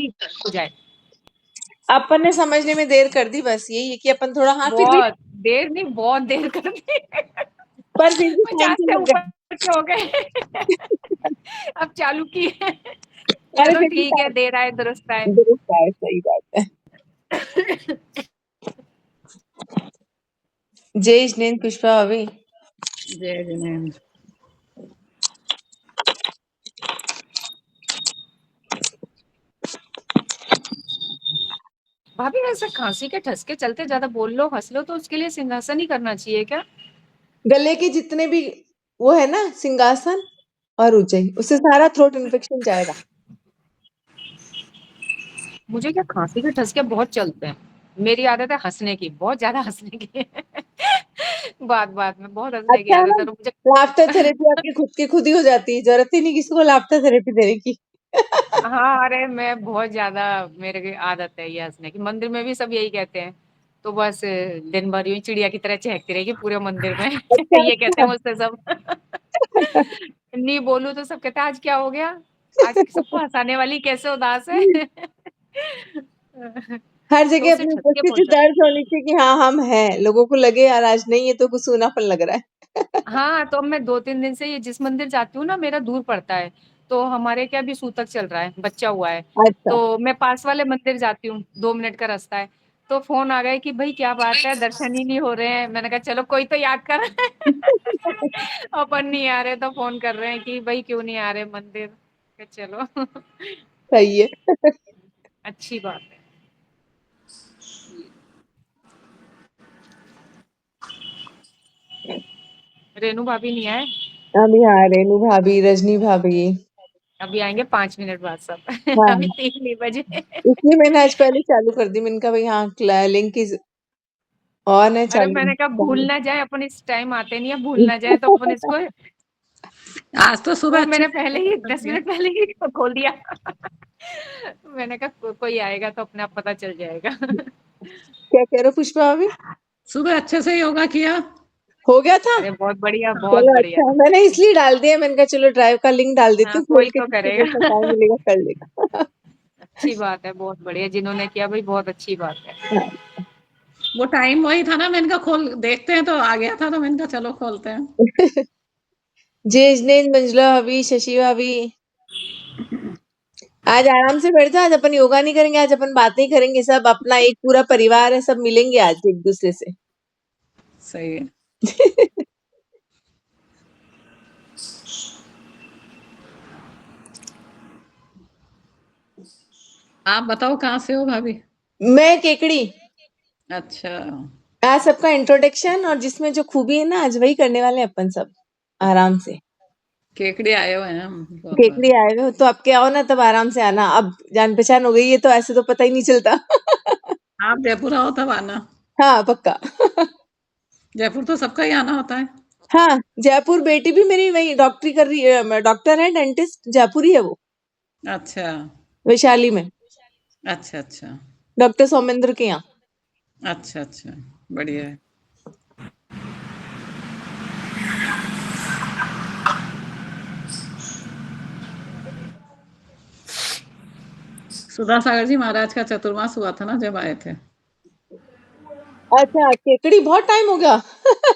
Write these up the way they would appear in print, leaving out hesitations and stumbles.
हो जाए। अपन ने समझने में देर कर दी, बस यही है कि अपन थोड़ा फिर भी बहुत देर नहीं, बहुत देर कर दी। पर फिर भी फोन 50 से से लग ऊपर गए। के हो गए। अब चालू की है। अरे चलो फिर भी ठीक है, देर आए दुरुस्त आए। दुरुस्त है, सही बात है। जय जिनेंद्र पुष्पा भाभी। जय जिनेंद्र। भाभी ऐसे खांसी के ठसके चलते ज्यादा बोल लो हंस लो तो उसके लिए सिंहासन ही करना चाहिए क्या? गले के जितने भी वो है ना सिंहासन और ऊंचाई, उससे सारा थ्रोट इन्फेक्शन जाएगा। मुझे क्या खांसी के ठसके बहुत चलते हैं। मेरी आदत है हंसने की, बहुत ज्यादा हंसने की। बात बात में बहुत हंसने की अच्छा है ना, आदत है तो मुझे। लाफ्टर थेरेपी आपकी खुद की खुद ही हो जाती है, जरूरत ही नहीं किसी को लाफ्टर थेरेपी देने की। हाँ, अरे मैं बहुत ज्यादा, मेरे की आदत है ये हंसने की। मंदिर में भी सब यही कहते हैं। तो बस दिन भर यूं ही चिड़िया की तरह चहकती रहेगी पूरे मंदिर में। अच्छा ये कहते अच्छा। हैं मुझसे सब। नहीं बोलूं तो सब कहते हैं आज क्या हो गया, आज सबको हंसाने वाली कैसे उदास है। हर तो जगह उससे अपनी ठसके बहुत उपस्थिति जाते दर्ज होनी चाहिए कि हाँ हम हैं, लोगों को लगे यार आज नहीं है तो कुछ सूनापन लग रहा है। हैं। हाँ, तो अब मैं 2-3 दिन से ये जिस मंदिर जाती हूँ ना, मेरा दूर पड़ता है। तो हमारे क्या अभी सूतक चल रहा है, बच्चा हुआ है। अच्छा। तो मैं पास वाले मंदिर जाती हूँ, 2 मिनट का रास्ता है। तो फोन आ गए कि भाई क्या बात है, दर्शन ही नहीं हो रहे हैं। मैंने कहा चलो कोई तो याद कर। अपन नहीं आ रहे तो फोन कर रहे हैं कि भाई क्यों नहीं आ रहे मंदिर। चलो। सही है। अच्छी बात है। रेनू भाभी नहीं आए? अभी हाँ, रेनू भाभी, रजनी भाभी। अभी आएंगे 5 मिनट बाद सब। अभी हाँ, 3 नहीं बजे। इसलिए मैंने आज पहले चालू कर दी। मैंने कहा भाई हाँ लिंक इज ऑन है, अरे चालू। मैंने कहा भूल ना जाए, अपन इस टाइम आते नहीं है, भूल ना जाए तो अपन इसको। आज तो सुबह वो अच्छे मैंने से पहले ही 10 मिनट पहले ही खोल दिया। मैंने कहा कोई आएगा तो अपने आप पता चल जाएगा। क्या कह रहे हो पुष्पा भाभी? सुबह अच्छे से योगा किया। हो गया था। अरे बहुत बढ़िया, बहुत चलो बढ़िया। अच्छा है, मैंने इसलिए डाल दिया। मैंने कहा चलो ड्राइव का लिंक डाल देती हाँ, हूँ, खोल कोई के तो जिसको जैसा करेगा। टाइम मिलेगा कर लेगा। अच्छी बात है, बहुत बढ़िया जिन्होंने किया भाई, बहुत अच्छी बात है। हाँ। वो टाइम वही था ना, मैंने कहा खोल देखते हैं, तो आ गया था तो मैंने कहा चलो खोलते हैं। जय जिनेंद्र, मंजुला भाभी, शशि भाभी। आज आराम से बैठ जाओ, आज अपन योगा नहीं करेंगे, आज अपन बातें ही करेंगे। सब अपना एक पूरा परिवार है, सब मिलेंगे आज एक दूसरे से। सही है। आप बताओ कहाँ से हो भाभी? मैं केकड़ी। अच्छा। आज सबका इंट्रोडक्शन और जिसमें जो खूबी है ना, आज वही करने वाले हैं अपन सब आराम से। केकड़ी आए हुए हैं हम बहुत बार। केकड़ी आए हुए हो तो अब क्या हो ना, तब आराम से आना। अब जान पहचान हो गई है तो ऐसे तो पता ही नहीं चलता। आप जयपुर आओ तब आना। हाँ पक्का। जयपुर तो सबका ही आना होता है। हाँ, जयपुर बेटी भी मेरी वही डॉक्टरी कर रही है, डॉक्टर है, डेंटिस्ट, जयपुर ही है वो, अच्छा वैशाली में, अच्छा अच्छा डॉक्टर सौमेंद्र के यहाँ। अच्छा अच्छा। बढ़िया है। सुधा सागर जी महाराज का चतुर्मास हुआ था ना जब आए थे। अच्छा, केकड़ी बहुत टाइम हो गया।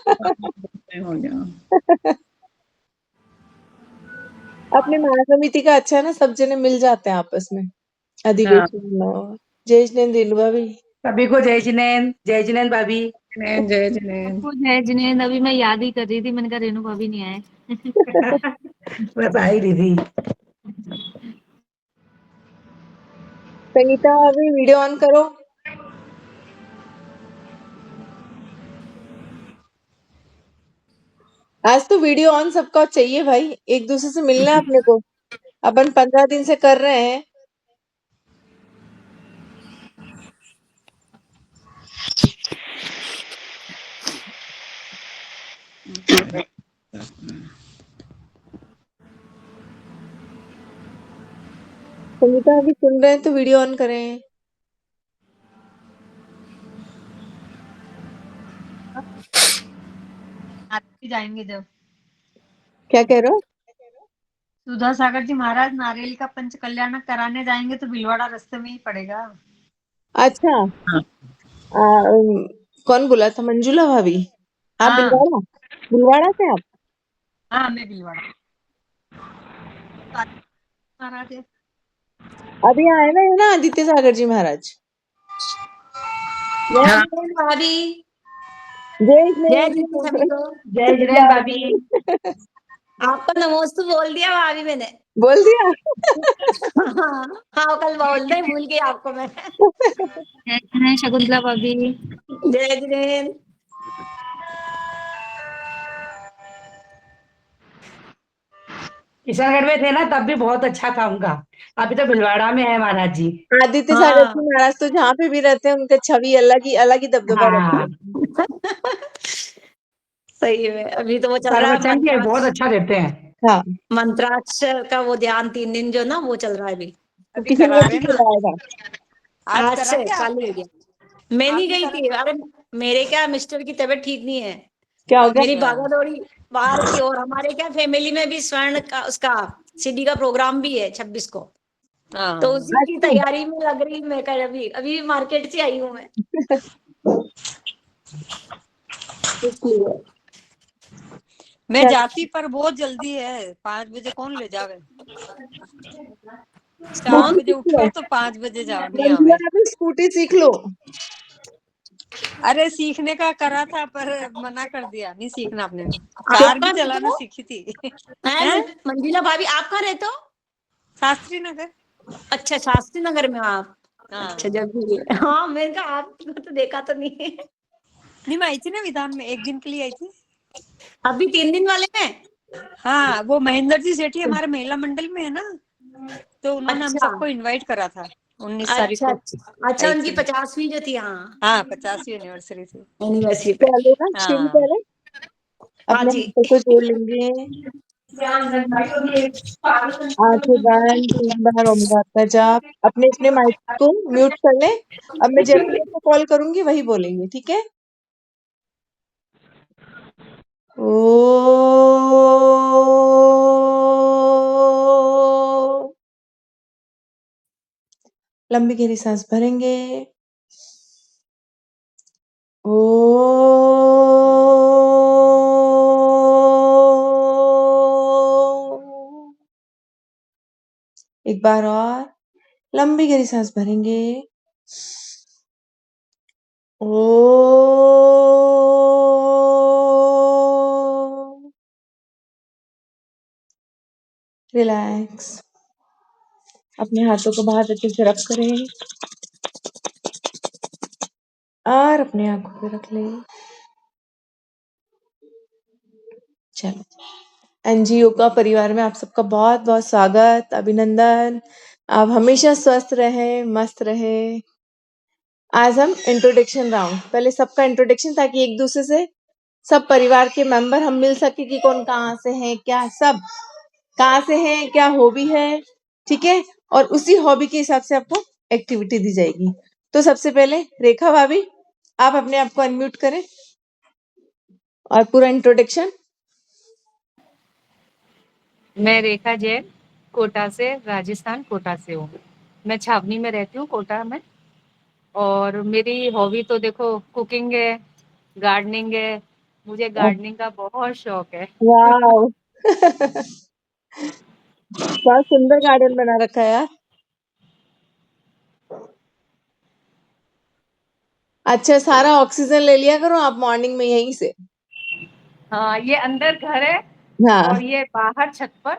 टाइम हो गया। अपने महासमिति का अच्छा है ना, सब जने मिल जाते हैं आपस में, हाँ। अधिवेशन और जय जिनेंद्र भी। सभी को जय जिनेंद्र, जय जिनेंद्र भाभी। जय जिनेंद्र। सबको जय जिनेंद्र। अभी मैं याद ही कर रही थी, मैंने कहा रेनू भाभी नहीं आए। बस आ ही रही थी। संगीता अभी वीडियो ऑन करो। आज तो वीडियो ऑन सबका चाहिए भाई, एक दूसरे से मिलना है अपने को। अपन 15 दिन से कर रहे हैं। संगीता अभी सुन रहे हैं तो वीडियो ऑन करें। आते जाएंगे जब। क्या कह रहे हो? सुधा सागर जी महाराज नारियल का पंच कल्याण कराने जाएंगे तो भीलवाड़ा रास्ते में ही पड़ेगा। अच्छा, कौन बोला था? मंजुला भाभी? आप हाँ भिलवाड़ा? भिलवाड़ा से आप? हाँ, मैं भीलवाड़ा महाराज है। अभी आए ना, है ना आदित्य सागर जी महाराज? जय हाँ जय भाभी। जय जय जय जय सभी को। जय जिनेंद्र भाभी। आपको नमोस्तु बोल दिया भाभी मैंने। बोल दिया। हाँ हाँ, कल बोलने भूल गई आपको मैं। जय शकुंतला भाभी। जय जय। किशनगढ़ में थे ना तब भी बहुत अच्छा था उनका। अभी तो भिलवाड़ा में है महाराज जी। आदित्य सागर जी हाँ महाराज तो जहाँ पे भी रहते हैं उनका छवि अलग ही दबदबा रहता हाँ, है। सही है। अभी तो वो चल रहा है प्रवचन भी बहुत अच्छा देते हैं। हाँ, मंत्राक्षर का वो ध्यान 3 दिन जो ना वो चल रहा है अभी। तो अभी करा किशनगढ़ रहे जी ना, चलाएगा। आज आज करा से क्या चालू आपने? हो गया। मैं आप नहीं भी गई करा? थी। अरे मेरे क्या मिस्टर की तबीयत ठीक नहीं है। क्या हो गया? मेरी अच्छा भागा दौड़ी बाहर की। और हमारे क्या फैमिली में भी स्वर्ण का उसका सीडी का प्रोग्राम भी है 26 को। तो हाँ, उसी की अच्छा, तैयारी में लग रही मैं कर अभी अभी मार्केट से आई हूँ मैं। इसलिए मैं चल, जाती पर बहुत जल्दी है, 5 बजे कौन ले जावे? 4 कौन? बजे सीख लो। उठे तो 5 बजे जाओ नहीं मंजुला आवे। भाभी स्कूटी सीख लो। अरे सीखने का करा था पर मना कर दिया, नहीं सीखना आपने। आप कार भी कहाँ रहते चलाना हो? सीखी थी। हैं हैं? मंजिला भाभी आप कहाँ रहते हो? शास्त्री नगर। अच्छा शास्त्री नगर में हो आप। अच्छा हाँ, जब भी हाँ मैंने कहा आपको तो देखा तो नहीं है। नहीं मैं आई थी ना विधान में, 1 दिन के लिए आई थी। अभी 3 दिन वाले में। हाँ, वो महेंद्र जी सेठी हमारे महिला मंडल में है ना, तो उन्होंने हम अच्छा सबको इनवाइट करा था 19 तारीख अच्छा को। अच्छा अच्छा आई उनकी थी मैं। 50वीं जो थी हाँ हाँ, 50वीं एनिवर्सरी थी। एनिवर्सरी पे। चलो ना, शुरू हाँ करें। हाँ अपने जी। हाथों को जोड़ लेंगे। आंखें बंद, 3 बार ओमकार का जाप। अपने अपने माइक को म्यूट कर लें। अब मैं जब भी आपको कॉल करूंगी वही बोलेंगे, ठीक है? ओ लंबी गहरी सांस भरेंगे। ओ एक बार और लंबी गहरी सांस भरेंगे। ओ रिलैक्स। अपने हाथों को बहुत अच्छे से रब करें और अपने आंखों पे रख लें। चलो, एनजीओ का परिवार में आप सबका बहुत बहुत स्वागत, अभिनंदन। आप हमेशा स्वस्थ रहें, मस्त रहें। आज हम इंट्रोडक्शन राउंड, पहले सबका इंट्रोडक्शन ताकि एक दूसरे से सब परिवार के मेंबर हम मिल सके कि कौन कहाँ से है, क्या सब कहाँ से है, क्या हॉबी है, ठीक है? और उसी हॉबी के हिसाब से आपको एक्टिविटी दी जाएगी। तो सबसे पहले रेखा भाभी, आप अपने आप को अनम्यूट करें और पूरा इंट्रोडक्शन। मैं रेखा जैन, कोटा से, राजस्थान कोटा से हूँ। मैं छावनी में रहती हूँ कोटा में। और मेरी हॉबी तो देखो कुकिंग है, गार्डनिंग है। मुझे गार्डनिंग का बहुत शौक है। वाह बहुत सुंदर गार्डन बना रखा है यार। अच्छा, सारा ऑक्सीजन ले लिया करो आप मॉर्निंग में यहीं से। हाँ, ये अंदर घर है हाँ, और ये बाहर छत पर,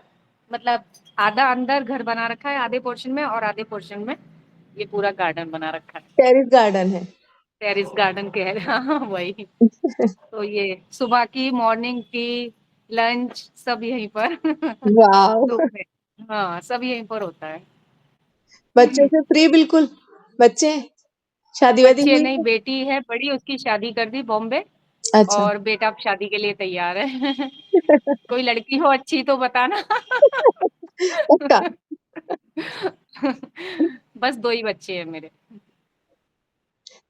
मतलब आधा अंदर घर बना रखा है आधे पोर्शन में, और आधे पोर्शन में ये पूरा गार्डन बना रखा है। टेरिस गार्डन है। टेरिस गार्डन कह रहे हैं, हाँ वही। तो ये सुबह की मॉर्निंग टी, लंच सब यहीं पर। वाह, धूप में, हाँ सब यहीं पर होता है। बच्चों से फ्री बिल्कुल। बच्चे शादी वादी बच्चे हुई नहीं, है? बेटी है बड़ी, उसकी शादी कर दी बॉम्बे। अच्छा और बेटा अब शादी के लिए तैयार है। कोई लड़की हो अच्छी तो बताना। पक्का। बस 2 ही बच्चे हैं मेरे।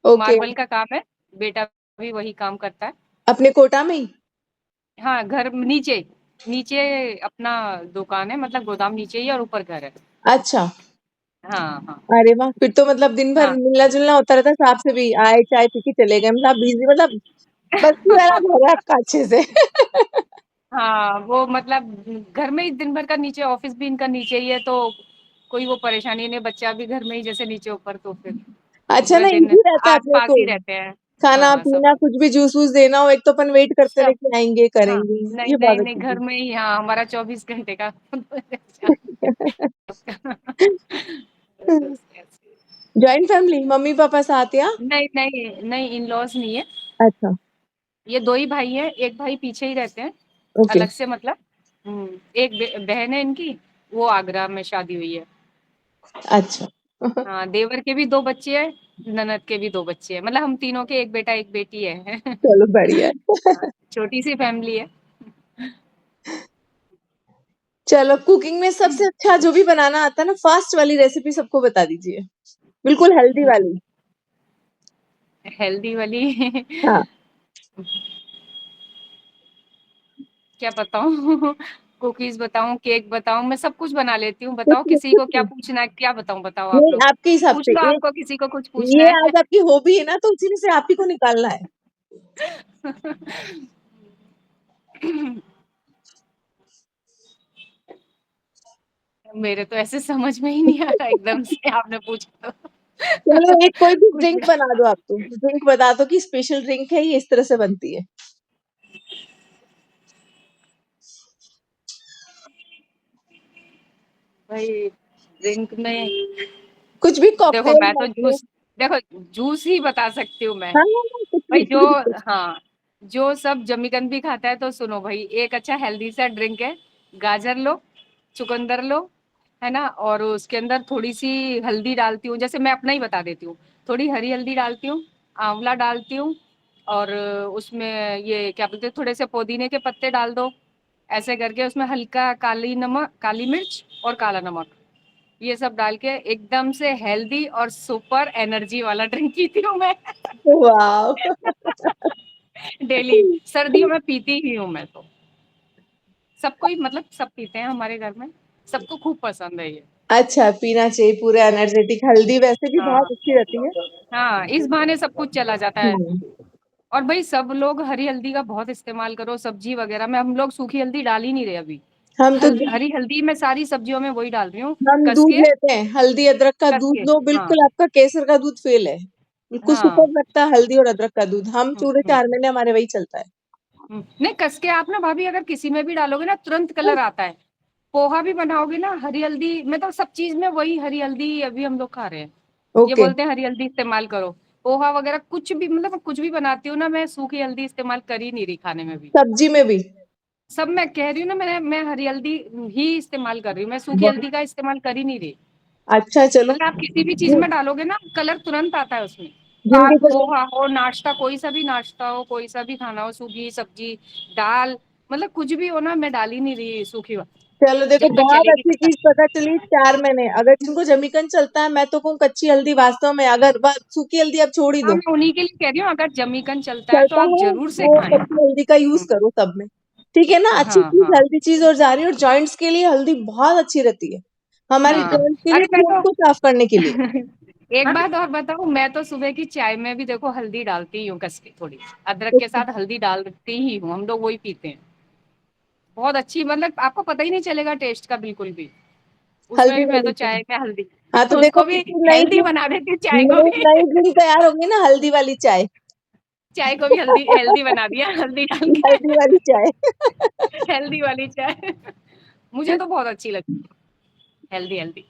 ओके, मार्बल का काम है, बेटा भी वही काम करता है। अपने कोटा में ही? हाँ, घर नीचे। नीचे अपना दुकान है, मतलब गोदाम नीचे ही है और ऊपर घर है। अच्छा। हाँ, हाँ। अरे वाह! फिर तो मतलब दिन भर हाँ। मिलना-जुलना होता रहता है, साहब से भी आए, चाय पी के चले गए, मतलब बिज़ी, मतलब बस्ती वाला घर है आपका अच्छे से। हाँ, वो मतलब घर में ही दिन भर का, नीचे ऑफिस भी इनका नीचे ही है, तो कोई वो परेशानी नहीं, बच्चा भी घर में ही जैसे नीचे ऊपर, तो फिर अच्छा पूरे ना, दिन ईज़ी रहता है अपने आस-पास को, ही रहते हैं। हाँ, सब खाना-पीना कुछ भी जूस-वूस देना हो, एक तो अपन वेट करते रहे सब कि आएँगे, हाँ, करेंगे, नहीं, ये नहीं, बहुत नहीं, अच्छी घर चीज़ में ही, हाँ, हमारा 24 घंटे का जॉइंट फैमिली, मम्मी-पापा साथ या? नहीं, नहीं, नहीं, इन-लॉज़ नहीं है। अच्छा, ये 2 ही भाई हैं, एक भाई पीछे ही रहते हैं, ओके, अलग से मतलब। एक बहन है इनकी, वो आगरा में शादी हुई है। अच्छा। हाँ, देवर के भी 2 बच्चे हैं, ननद के भी 2 बच्चे हैं, मतलब हम तीनों के 1 बेटा 1 बेटी है। चलो बढ़िया है। हाँ, छोटी-सी फैमिली है। चलो, कुकिंग में सबसे अच्छा जो भी बनाना आता है ना, फास्ट वाली रेसिपी सबको बता दीजिए, बिल्कुल हेल्दी वाली। हेल्दी वाली हाँ, क्या बताऊँ? कुकीज़ बताऊँ, केक बताऊँ, मैं सब कुछ बना लेती हूँ। कुछ बताओ नहीं, किसी कुछ को क्या नहीं। पूछना है? क्या बताऊँ? बताओ आप नहीं, लोग। आपके हिसाब पूछ से लो, ये आपको किसी को कुछ पूछना ये है। आज आपकी हॉबी है ना, तो उसी में से आप ही को निकालना है। मेरे तो ऐसे समझ में ही नहीं आ रहा, एकदम से आपने पूछा तो। चलो, एक कोई भी कुछ ड्रिंक बना दो आप तो। ड्रिंक बता दो कि स्पेशल ड्रिंक है, ये इस तरह से बनती है। भाई ड्रिंक में कुछ भी देखो, कॉकटेल मैं तो मान लो। देखो जूस ही बता सकती हूँ मैं। हाँ, हाँ, हाँ, कुछ भी, भाई जो कुछ भी। हाँ, जो सब जमीकंद भी खाता है, तो सुनो भाई, एक अच्छा हेल्दी सा ड्रिंक है। गाजर लो, चुकंदर लो, है ना, और उसके अंदर थोड़ी सी हल्दी डालती हूँ, जैसे मैं अपना ही बता देती हूँ। थोड़ी हरी हल्दी डालती हूँ, आंवला डालती हूँ, और उसमें ये क्या बोलते हैं, थोड़े से पुदीने के पत्ते डाल दो। ऐसे करके उसमें हल्का काली मिर्च और काला नमक, ये सब डाल के एकदम से हेल्दी और सुपर एनर्जी वाला ड्रिंक पीती हूँ मैं। वाव! डेली सर्दियों में पीती ही हूँ मैं तो। सबको ही, मतलब सब पीते हैं हमारे घर में, सबको खूब पसंद है ये। अच्छा, पीना चाहिए, पूरा एनर्जेटिक, हल्दी वैसे भी हाँ, बहुत अच्छी रहती है। हाँ, इस बहाने सब कुछ चला जाता है। हुँ, और भाई सब लोग हरी हल्दी का बहुत इस्तेमाल करो सब्जी वगैरह में, हम लोग सूखी हल्दी डाल ही नहीं रहे अभी। हम तो हरी हल्दी मैं सारी सब्जियों में वही डाल रही हूँ, हम कस दूध के, लेते हैं, हल्दी अदरक का कस दूध के। लो, हाँ, बिल्कुल आपका केसर का दूध फेल है। बिल्कुल हाँ। सुपर लगता है हल्दी और अदरक का दूध, हम हम्म, पूरे हम्म, 4 महीने हमारे वही चलता है। नहीं, कस के आप ना भाभी, अगर किसी में भी डालोगे ना, तुरंत कलर आता है। पोहा भी बनाओगे ना, हरी हल्दी, मतलब सब चीज में वही हरी हल्दी अभी हम लोग खा रहे हैं। ये ओके, बोलते हैं हरी हल्दी इस्तेमाल करो। पोहा वगैरह कुछ भी, मतलब कुछ भी बनाती हूँ ना, मैं सूखी हल्दी इस्तेमाल कर ही नहीं रही खाने में भी। सब्जी में भी। सब मैं कह रही हूँ ना, मैं हरी हल्दी ही इस्तेमाल कर रही हूँ, मैं सूखी बहुत हल्दी का इस्तेमाल कर ही नहीं रही। अच्छा, चलो, मतलब आप किसी भी चीज जिन में डालोगे ना, कलर तुरंत आता है उसमें। जिनके घर पोहा हो, नाश्ता, कोई सा भी नाश्ता हो, कोई सा भी खाना हो, सूखी सब्जी, दाल, मतलब कुछ भी हो ना, मैं डाल ही नहीं रही सूखी चलो देखो, जब तक बहुत चलेगी अच्छी तब चीज़ पता चली 4 महीने, अगर जिनको जमीकंद चलता है, मैं तो कहूँ कच्ची हल्दी वास्तव में, अगर ब सूखी हल्दी आप छोड़ ही हाँ, दो। मैं उन्हीं के लिए कह रही हूँ, अगर जमीकंद चलता है तो चलता आप है, जरूर से वो खाएं। कच्ची हल्दी का यूज़ करो सब में। ठीक है ना? अच्छी हाँ, चीज़, हाँ, हेल्दी चीज़ और जा रही है, और जॉइंट्स के लिए हल्दी बहुत अच्छी रहती है। हमारी हाँ। जॉइंट्स के लिए, अरे मैं खून तो को साफ करने के लिए। एक बात और बताऊं, मैं तो सुबह की चाय में भी देखो हल्दी डालती ही हूँ, कस के थोड़ी अदरक के ओके, साथ हल्दी डालती ही हूँ, हम लोग वही पीते हैं। बहुत अच्छी, मतलब आपको पता ही नहीं चलेगा टेस्ट का बिल्कुल भी। उसमें हल्दी भी मैं वाली तो चाय। चाय में हल्दी हाँ, तो देखो उसको भी कितनी नई हेल्दी ड्रिंक, बना देती हूँ, चाय को भी। नई ड्रिंक तैयार होगी ना, हल्दी वाली चाय। चाय को भी हेल्दी हेल्दी बना दिया, हल्दी डाल के। हल्दी वाली चाय। हेल्दी वाली चाय मुझे तो बहुत अच्छी लगती है, healthy healthy.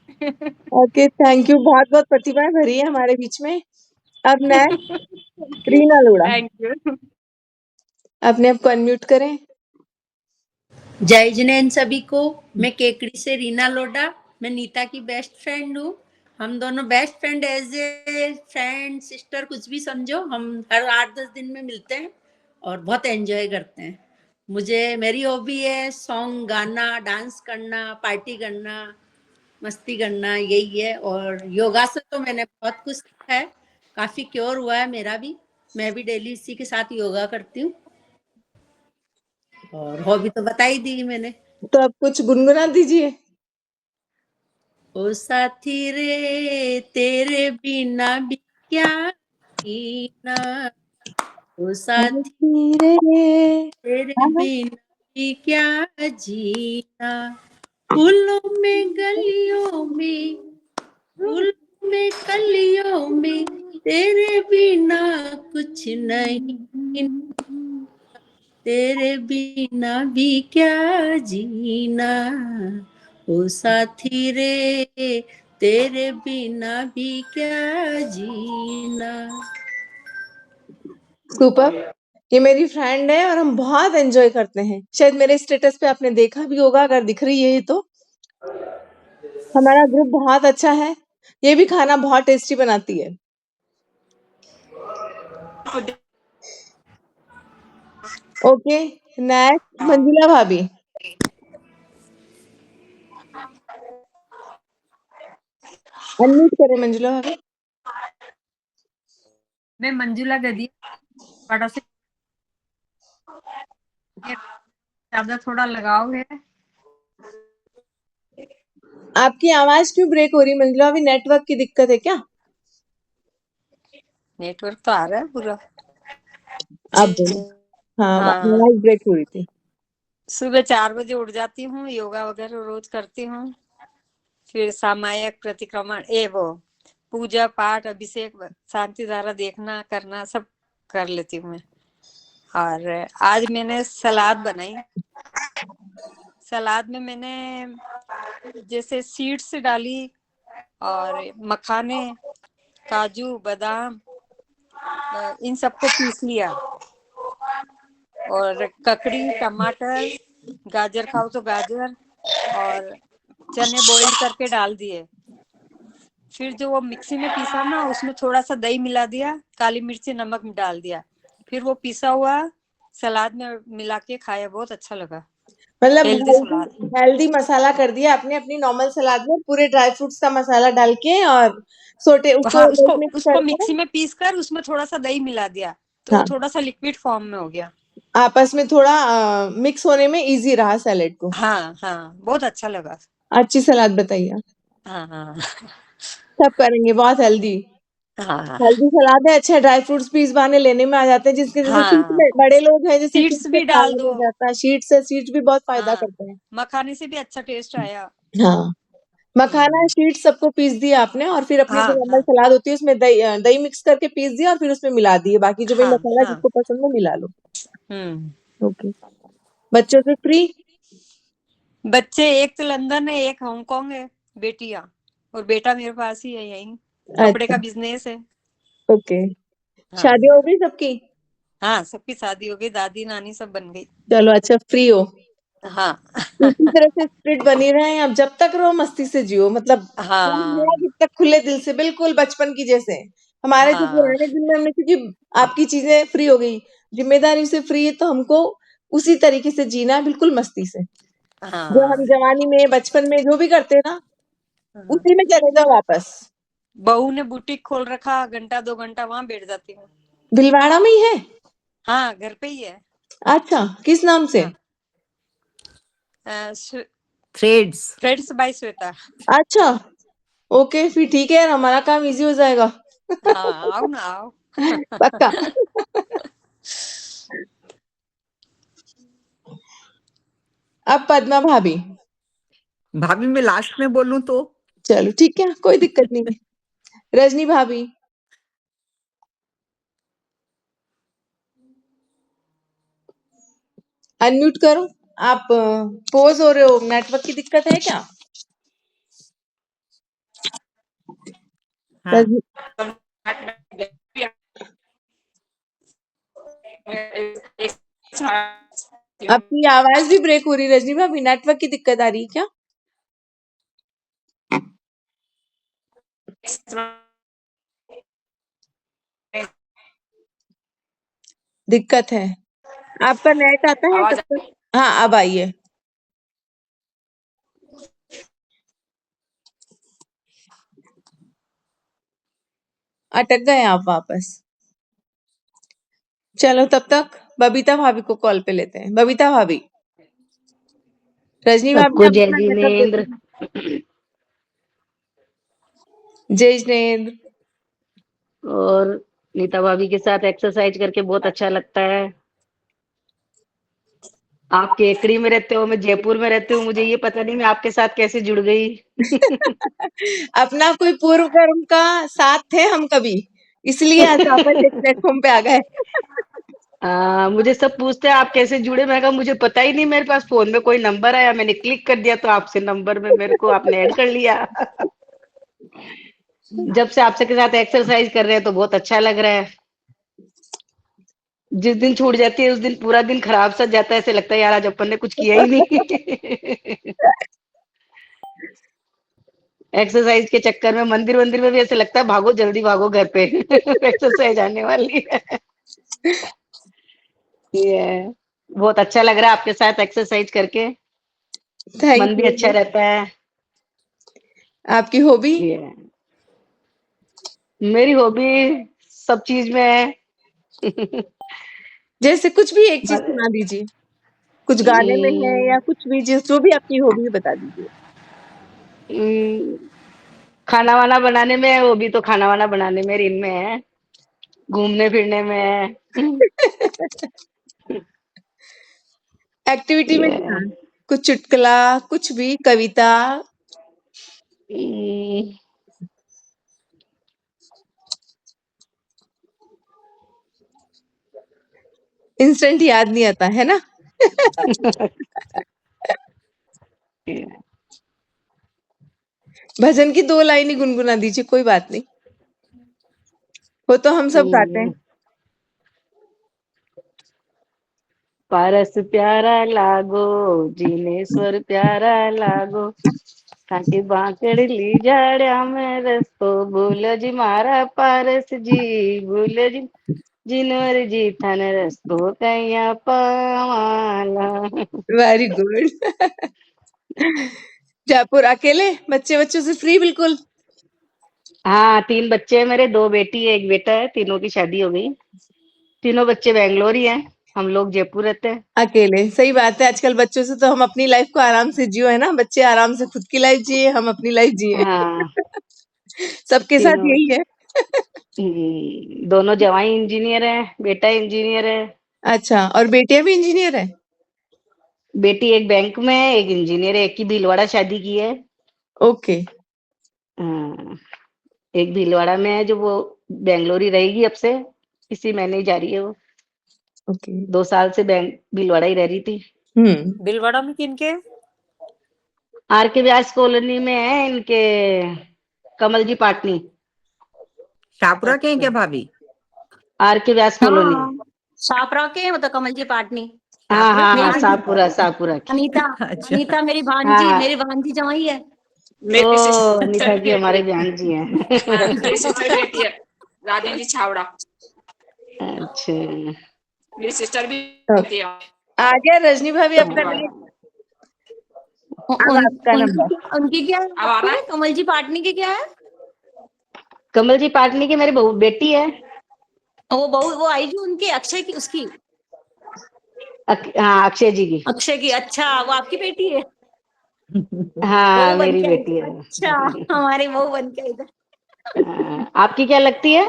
Okay, thank you. बहुत-बहुत प्रतिभा भरी है हमारे बीच में। अब next Reena Lodha, thank you. अपने आप को अनम्यूट करें। जय जिनेंद्र सभी को। मैं केकड़ी से रीना लोढ़ा। मैं नीता की बेस्ट फ्रेंड हूँ। हम दोनों best friend, as a friend sister कुछ भी समझो। हम हर 8-10 दिन में मिलते हैं और बहुत एंजॉय करते हैं। मेरी हॉबी है सॉन्ग गाना, डांस करना, पार्टी करना, मस्ती करना, यही है। और योगा से तो मैंने बहुत कुछ सीखा है, काफी क्योर हुआ है मेरा भी। मैं भी डेली इसी के साथ योगा करती हूँ। और हॉबी तो बता ही दी मैंने। तो अब कुछ गुनगुना दीजिए। ओ साथी रे तेरे बिना भी क्या जीना, ओ साथी रे तेरे बिना भी क्या जीना, फूलों में गलियों में, फूलों में कलियों में तेरे बिना कुछ नहीं, तेरे बिना भी क्या जीना, ओ साथी रे तेरे बिना भी क्या जीना। सुपर। ये मेरी फ्रेंड है और हम बहुत एंजॉय करते हैं। शायद मेरे स्टेटस पे आपने देखा भी होगा, अगर दिख रही है ये तो। हमारा ग्रुप बहुत अच्छा है। ये भी खाना बहुत टेस्टी बनाती है। ओके, नेक्स्ट मंजुला भाभी। अनम्यूट करें मंजुला भाभी। मैं मंजुला गदी पड़ा से ज्यादा थोड़ा लगाव है। आपकी आवाज क्यों ब्रेक हो रही है मंजुला भाभी? नेटवर्क की दिक्कत है क्या? नेटवर्क तो आ रहा है पूरा। आप बोलो। हाँ, हाँ, आवाज ब्रेक हो रही थी। सुबह 4 बजे उठ जाती हूँ, योगा वगैरह रोज करती हूँ। फिर सामायिक प्रतिक्रमण वो पूजा पाठ अभिषेक शांति धारा देखना करना सब कर लेती हूँ मैं। और आज मैंने सलाद बनाई। सलाद में मैंने जैसे सीड्स डाली और मखाने, काजू, बादाम, इन सबको पीस लिया और ककड़ी, टमाटर, गाजर खाओ तो गाजर और चने बॉइल्ड करके डाल दिए। फिर जो वो मिक्सी में पीसा ना, उसमें थोड़ा सा दही मिला दिया, काली मिर्ची नमक डाल दिया, फिर वो पिसा हुआ सलाद में मिला के खाया, बहुत अच्छा लगा। मतलब हेल्दी सलाद। हेल्दी मसाला कर दिया आपने अपनी नॉर्मल सलाद में, पूरे ड्राई फ्रूट्स का मसाला डाल के और सोटे उसको हाँ, मिक्स उसको करके मिक्सी में पीस कर उसमें थोड़ा सा दही मिला दिया, तो वो हाँ, थोड़ा सा लिक्विड फॉर्म में हो गया। आपस में थोड़ा मिक्स होने में इजी रहा सैलेड को। हाँ हाँ, बहुत अच्छा लगा। अच्छी सलाद बताइए। हाँ हाँ सब करेंगे, बहुत हेल्दी हाँ हेल्दी सलाद है। अच्छा, ड्राई फ्रूट्स भी इस बहाने लेने में आ जाते हैं, जिसके जैसे सीड्स हाँ, में बड़े लोग हैं, जैसे सीड्स सीड्स से भी डाल सलाद दो। हो जाता है। सीड्स भी बहुत फायदा हाँ, करते हैं। मखाने से भी अच्छा टेस्ट आया। हाँ, मखाना सीड्स सबको पीस दिया आपने और फिर अपनी जो हाँ नॉर्मल हाँ सलाद होती है उसमें दही मिक्स करके पीस दिया और फिर उसमें मिला दिए। बाकी जो भी हाँ मसाला हाँ। जिसको पसंद है मिला लो। हम्म। ओके, बच्चों से फ्री। बच्चे एक तो लंदन है, एक हांगकांग है, बेटियां, और बेटा मेरे पास ही है, यहीं कपड़े अच्छा, का बिजनेस है। ओके। हाँ शादी हो गई सबकी? हाँ, सबकी शादी हो गई, दादी नानी सब बन गई। चलो, अच्छा, फ्री हो। हाँ इसी तरह से स्पिरिट बनी रहे। अब जब तक रहो मस्ती से जियो, मतलब हाँ जब तक खुले दिल से, बिल्कुल बचपन की जैसे। हमारे जो हाँ पुराने दिन में हमने, क्योंकि आपकी चीजें फ्री हो गई, जिम्मेदारी से फ्री है, तो हमको उसी तरीके से जीना है, बिल्कुल मस्ती से। जो हम हाँ जवानी में बचपन में जो भी करते ना, हाँ। उसी में चले जाओ वापस। बहू ने बुटीक खोल रखा, घंटा 2 घंटा वहां बैठ जाती हूँ। भीलवाड़ा में ही है? हाँ, घर पे ही है। अच्छा, किस नाम से? हाँ, थ्रेड्स। Friends bye Shweta. अच्छा, ओके, फिर ठीक है यार, हमारा काम इजी हो जाएगा। हाँ, आओ ना आओ। पक्का। अब पद्मा भाभी। भाभी मैं लास्ट में बोलूं तो? चलो ठीक है, कोई दिक्कत नहीं है। रजनी भाभी। अनम्यूट करो। आप पोज हो रहे हो, नेटवर्क की दिक्कत है क्या? हाँ, रजनी, आपकी आवाज भी ब्रेक हो रही है रजनी भाभी, नेटवर्क की दिक्कत आ रही है क्या? दिक्कत है? आपका नेट आता है तब तक? हाँ, अब आइए। अटक गए आप वापस। चलो, तब तक बबीता भाभी को कॉल पे लेते हैं। बबीता भाभी, रजनी भाभी सबको आप जय अपना नेटवर्क जिनेन्द्र। देखिए। जय जिनेन्द्र। और नीता भाभी के साथ एक्सरसाइज करके बहुत अच्छा लगता है। आप केकड़ी में रहते हो, मैं जयपुर में रहती हूँ, मुझे ये पता नहीं मैं आपके साथ कैसे जुड़ गई। अपना कोई पूर्व कर्म का साथ थे हम कभी, इसलिए आज वापस एक प्लेटफॉर्म पे आ गए। मुझे सब पूछते हैं आप कैसे जुड़े, मैंने कहा मुझे पता ही नहीं, मेरे पास फोन में कोई नंबर आया, मैंने क्लिक कर दिया तो आपसे नंबर में मेरे को आपने ऐड कर लिया। जब से आपसे के साथ एक्सरसाइज कर रहे हैं तो बहुत अच्छा लग रहा है। जिस दिन छूट जाती है उस दिन पूरा दिन खराब सा जाता है, ऐसे लगता है यार आज अपन ने कुछ किया ही नहीं। एक्सरसाइज के चक्कर में मंदिर वंदिर में भी ऐसे लगता है भागो जल्दी भागो घर पे। एक्सरसाइज आने वाली है। ये बहुत अच्छा लग रहा है आपके साथ एक्सरसाइज करके, थैंक मन भी अच्छा यू। रहता है। आपकी हॉबी? ये मेरी हॉबी सब चीज में है। जैसे कुछ भी एक चीज सुना दीजिए, कुछ गाने में है या कुछ भी, जो भी आपकी हॉबी है बता दीजिए। खाना वाना बनाने में है, हॉबी तो खाना वाना बनाने में, इनमें है, घूमने फिरने में है। एक्टिविटी में क्या? ये कुछ चुटकुला, कुछ भी, कविता? इंस्टेंट याद नहीं आता है ना? भजन की 2 लाइन ही गुनगुना दीजिए, कोई बात नहीं, वो तो हम सब गाते हैं। पारस प्यारा लागो जिनेश्वर प्यारा लागो, काकी बांकड़ी जाड्या में रस्तो बोल जी मारा पारस जी, बोल जी जिनवर जी थन रस्तो कैया पावाला। Very good. जयपुर अकेले, बच्चों से फ्री बिल्कुल? हाँ 3 बच्चे हैं मेरे, 2 बेटी है 1 बेटा है, तीनों की शादी हो गई, तीनों बच्चे बेंगलोर ही हैं, हम लोग जयपुर रहते हैं। अकेले, सही बात है। आजकल बच्चों से तो हम अपनी लाइफ को आराम से जियो, है ना? बच्चे आराम से खुद की लाइफ जिए, हम अपनी लाइफ जिए। हाँ सबके साथ तीनों यही है। दोनों जवाई इंजीनियर है, बेटा इंजीनियर है। अच्छा, और बेटियां भी इंजीनियर है? बेटी एक बैंक में है, एक इंजीनियर है, एक की भीलवाड़ा शादी की है। ओके। हाँ, एक भीलवाड़ा में है जो वो बेंगलोर ही रहेगी अब से, इसी महीने ही जा रही है वो, ओके। 2 साल से भीलवाड़ा ही रह रही थी। भीलवाड़ा में किनके? आर के व्यास कॉलोनी में है इनके, कमल जी पाटनी। शाहपुरा के हैं क्या भाभी? आर के व्यास कॉलोनी। हाँ शाहपुरा के मतलब कमल जी पाटनी। हाँ शाहपुरा हाँ के हाँ मेरी शाहपुरा शाहपुरा की। अनीता, अच्छा। अनीता मेरी भांजी, हाँ मेरी भांजी जवाई है। ओ अनीता जी हमारे बहन जी हैं। मेरी सिस्टर बेटी है राजेंद्र छावड़ा, अच्छा मेरी सिस्टर भी ओके। होती है। आ गया रजनी भाभी अपना नेट। अब आपका नंबर। उनकी क्या अब आ रहा है? कमल जी पाटनी की क्या है? कमल जी पाटनी की मेरी बहू बेटी है। वो बहू वो आई जो उनकी अक्षय की, उसकी हाँ अक्षय जी की। अक्षय की। अच्छा वो आपकी बेटी है? हाँ बहू बन मेरी के आई बेटी इधर। है। अच्छा हमारी बहू बन के आई इधर। आपकी क्या लगती है?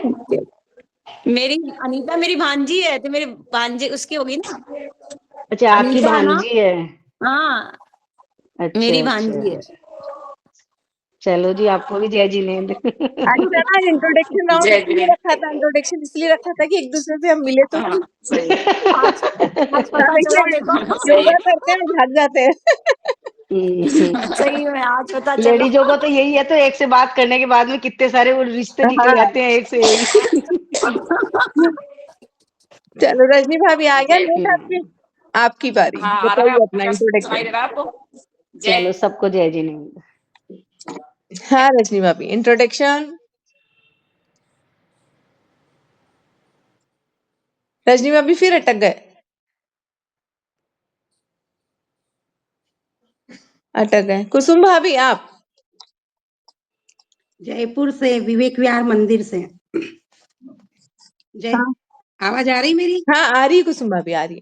मेरी अनीता मेरी भांजी है, तो मेरी भांजी उसकी होगी ना। अच्छा आपकी अनीता ना, भांजी है। हाँ अच्छा मेरी भांजी है। अच्छा, चलो जी आपको भी जय जिनेन्द्र। अच्छा ना, इंट्रोडक्शन राउंड जय इसलिए जिनेन्द्र। रखा था, इंट्रोडक्शन इसलिए रखा था कि एक दूसरे से हम मिले तो हाँ सही। सही है, आज आज पता देखिए, चला देखो। सही योगा है। करते हैं भाग जाते हैं। सही में आज पता चला। लेडीजों को तो यही है, तो एक से बात करने के बाद में कितने सारे वो रिश्ते निकल हाँ। जाते हैं एक से एक। चलो रजनी भाभी आ गया जय नेट आपके, आपकी बारी, हाँ आ रहा है, बताइए अपना आपका सुनाई इंट्रोडक्शन। दे रहा है आपको? चलो जय सबको जय जिनेन्द्र। हाँ रजनी भाभी, इंट्रोडक्शन। रजनी भाभी फिर अटक गए, अटक गए। कुसुम भाभी आप? जयपुर से, विवेक विहार मंदिर से। जय हाँ आवाज आ रही मेरी? हाँ आ रही है कुसुम भाभी, आ रही है।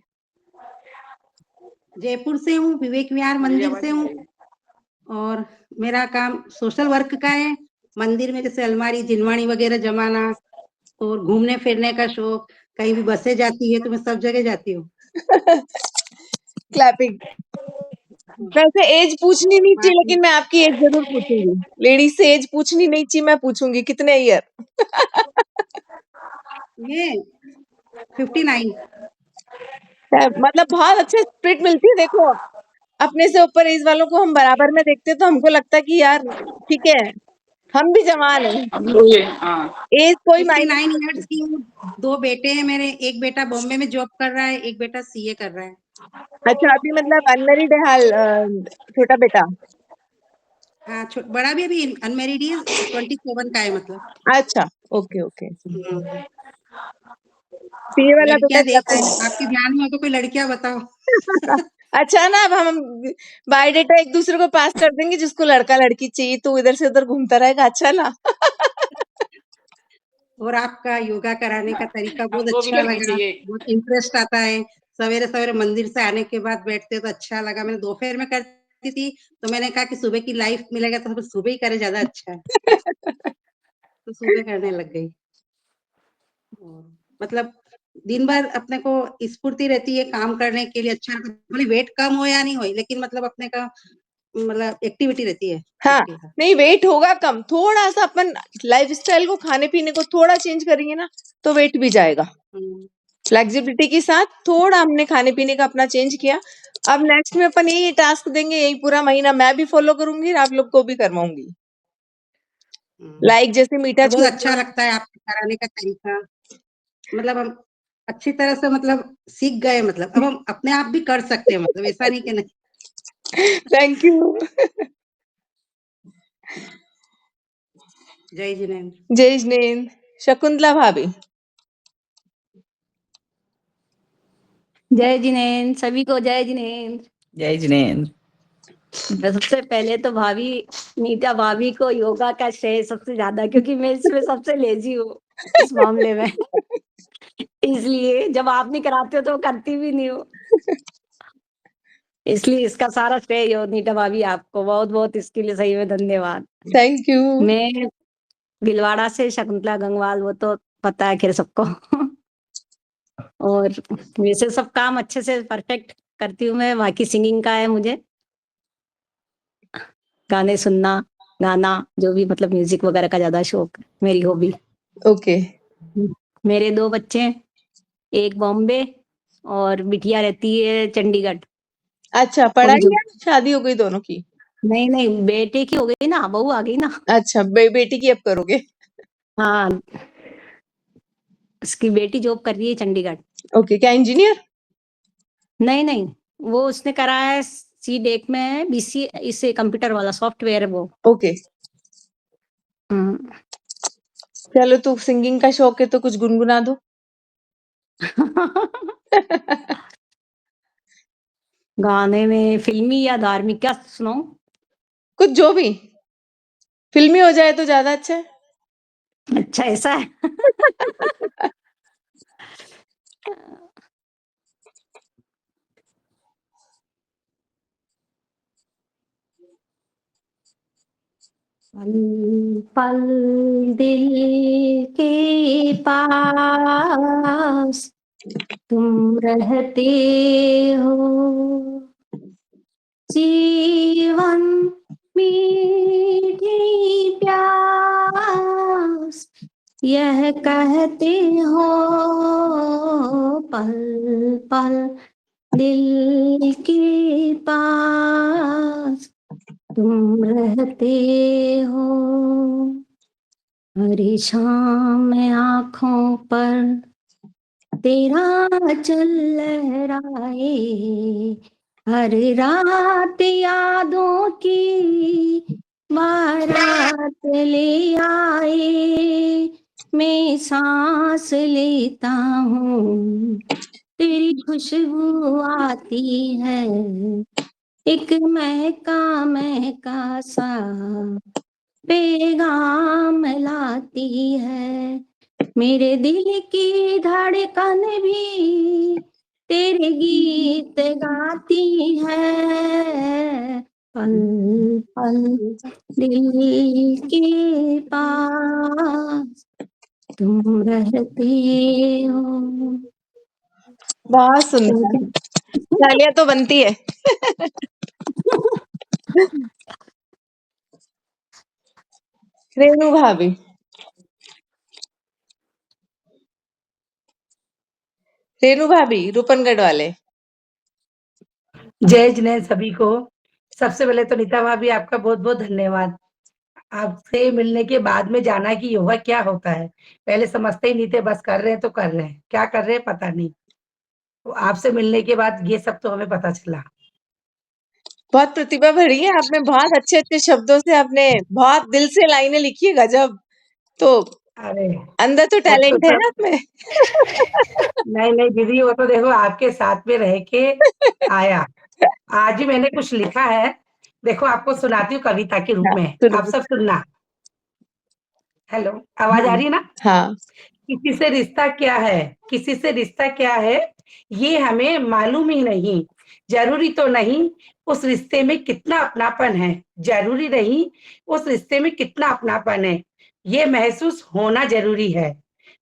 जयपुर से हूँ, विवेक विहार मंदिर से हूँ और मेरा काम सोशल वर्क का है। मंदिर में जैसे अलमारी जिनवाणी वगैरह जमाना और घूमने फिरने का शौक। कहीं भी बसें जाती है तो मैं सब जगह जाती हूँ। क्लैपिंग। वैसे एज पूछनी नहीं चाहिए, बाकी लेकिन मैं आपकी एज जरूर पूछूंगी। लेडीज से एज पूछनी नहीं चाहिए, मैं पूछूंगी कितने ईयर। ये 59। मतलब बहुत अच्छे स्प्रिट मिलती है। देखो अपने से ऊपर एज वालों को हम बराबर में देखते हैं तो हमको लगता है कि यार ठीक है, हम भी जवान हैं। अब तो ये हाँ एज कोई मायने 59 नहीं ईयर्स की हूँ। 2 बेटे हैं मेरे। एक बेटा बॉम्बे में जॉब कर रहा है, एक बेटा सीए कर रहा है। रखती। अच्छा अभी मतलब अनमेरिड है हाल छोटा बेटा। हाँ, बड़ा भी अभी अनमेरिड ही है, 27 का है मतलब। अच्छा ओके ओके। हम्म, सीए वाला बेटा लड़कियां देख ज्यादा रहे हैं। आपके ध्यान में हो तो कोई लड़कियां बताओ। अच्छा ना, अब हम बायोडेटा एक दूसरे को पास कर देंगे, जिसको लड़का लड़की चाहिए तो इधर से उधर घूमता रहेगा। अच्छा ना। और आपका योगा कराने का तरीका बहुत हमको भी अच्छा लड़की लगा। चाहिए। बहुत इंटरेस्ट आता है। सवेरे सवेरे मंदिर से आने के बाद बैठते तो अच्छा लगा। मैंने दोपहर में करती थी तो मैंने कहा कि सुबह की लाइफ मिलेगा तो हम सुबह ही करे, ज्यादा अच्छा है। तो सुबह करने लग गई। और मतलब दिन भर अपने को स्फूर्ति रहती है काम करने के लिए। अच्छा भले वेट कम हो या नहीं हो, लेकिन मतलब अपने का मतलब एक्टिविटी रहती है हाँ उसके साथ। नहीं, वेट होगा कम। थोड़ा सा अपन लाइफस्टाइल को, खाने पीने को थोड़ा चेंज करेंगे ना तो वेट भी जाएगा। हम्म, फ्लेक्सिबिलिटी के साथ थोड़ा हमने खाने पीने का अपना चेंज किया। अब नेक्स्ट में अपन यही टास्क देंगे, यही पूरा महीना मैं भी फॉलो करूंगी और आप लोग को भी करवाऊंगी। लाइक जैसे मीठा और बहुत अच्छा छोड़ना। लगता है आपके कराने का तरीका। मतलब हम अच्छी तरह से मतलब सीख गए। मतलब अब हम अपने आप भी कर सकते हैं। मतलब ऐसा नहीं कि नहीं। Thank you. जय जिनेन्द्र। जय जिनेन्द्र। शकुंतला भाभी। जय जिनेन्द्र, सभी को जय जिनेन्द्र। जय जिनेन्द्र। सबसे पहले तो भाभी नीता भाभी को योगा का श्रेय सबसे ज्यादा, क्योंकि मैं इसमें सबसे लेजी हूँ इस मामले में। इसलिए जब आप नहीं कराते हो तो करती भी नहीं हूँ। इसलिए इसका सारा श्रेय हो नीता भाभी आपको। बहुत बहुत इसके लिए सही में धन्यवाद। Thank you. मैं भिलवाड़ा से शकुंतला गंगवाल, वो तो पता है खैर सबको। और वैसे सब काम अच्छे से परफेक्ट करती हूँ मैं। बाकी सिंगिंग का है मुझे, गाने सुनना, गाना, जो भी मतलब म्यूजिक वगैरह का ज्यादा शौक है, मेरी हॉबी। ओके। मेरे 2 बच्चे हैं, एक बॉम्बे और बिटिया रहती है चंडीगढ़। अच्छा वो भी पढ़ाई जो है, शादी हो गई दोनों की? नहीं नहीं, बेटे की हो गई ना, बहू आ गई ना। अच्छा बेटी की अब करोगे? हाँ, उसकी बेटी जॉब कर रही है चंडीगढ़। ओके, क्या इंजीनियर? नहीं नहीं, वो उसने करा है सी डेक में बीसी, इससे कंप्यूटर वाला सॉफ्टवेयर है वो। ओके चलो, तू सिंगिंग का शौक है तो कुछ गुनगुना दो। गाने में फिल्मी या धार्मिक क्या सुनाऊं? कुछ जो भी, फिल्मी हो जाए तो ज्यादा अच्छा है। अच्छा ऐसा है। पल पल दिल के पास तुम रहते हो, जीवन मीठी प्यास यह कहते हो, पल पल दिल के पास तुम रहते हो। हरी शाम आँखों पर तेरा चल लहराए, हर रात यादों की बारात ले आए। मैं सांस लेता हूँ, तेरी खुशबू आती है, एक महका महका सा पैगाम लाती है। मेरे दिल की धड़कन भी तेरे गीत गाती है, पल पल दिल के पास तुम रहते हो। बहुत सुंदर, तालियां तो बनती है। रेणु भाभी, रेणु भाभी रूपनगढ़ वाले। जय जिनेंद्र सभी को। सबसे पहले तो नीता भाभी आपका बहुत बहुत धन्यवाद। आपसे मिलने के बाद में जाना कि योगा क्या होता है, पहले समझते ही नहीं थे, बस कर रहे हैं तो कर रहे हैं, क्या कर रहे हैं पता नहीं। तो आपसे मिलने के बाद ये सब तो हमें पता चला। बहुत प्रतिभा भरी है आपने, बहुत अच्छे अच्छे शब्दों से आपने बहुत दिल से लाइनें लिखी है, गजब। तो अरे अंदर तो वो तो टैलेंट है सब आप में। नहीं नहीं दीदी, वो तो देखो आपके साथ में रह के आया। आज ही मैंने कुछ लिखा है, देखो आपको सुनाती हूँ कविता के रूप हाँ, में, आप सब सुनना। हेलो, आवाज आ रही है ना? हाँ, किसी से रिश्ता क्या है, किसी से रिश्ता क्या है, ये हमें मालूम ही नहीं। जरूरी तो नहीं उस रिश्ते में कितना अपनापन है, जरूरी नहीं उस रिश्ते में कितना अपनापन है, ये महसूस होना जरूरी है।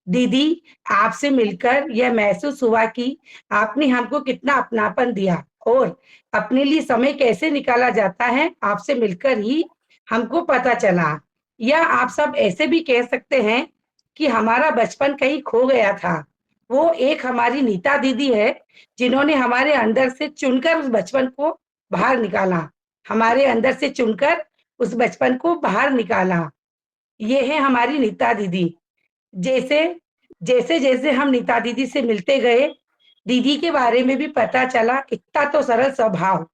दीदी, आपसे मिलकर यह महसूस हुआ कि आपने हमको कितना अपनापन दिया, और अपने लिए समय कैसे निकाला जाता है, आपसे मिलकर ही हमको पता चला। या आप सब ऐसे भी कह सकते हैं कि हमारा बचपन कहीं खो गया था। वो एक हमारी नीता दीदी है, जिन्होंने हमारे अंदर से चुनकर उस बचपन को बाहर निकाला, हमारे अंदर से चुनकर उस बचपन को बाहर निकाला। ये है हमारी नीता दीदी। जैसे जैसे जैसे हम नीता दीदी से मिलते गए, दीदी के बारे में भी पता चला, इतना तो सरल स्वभाव,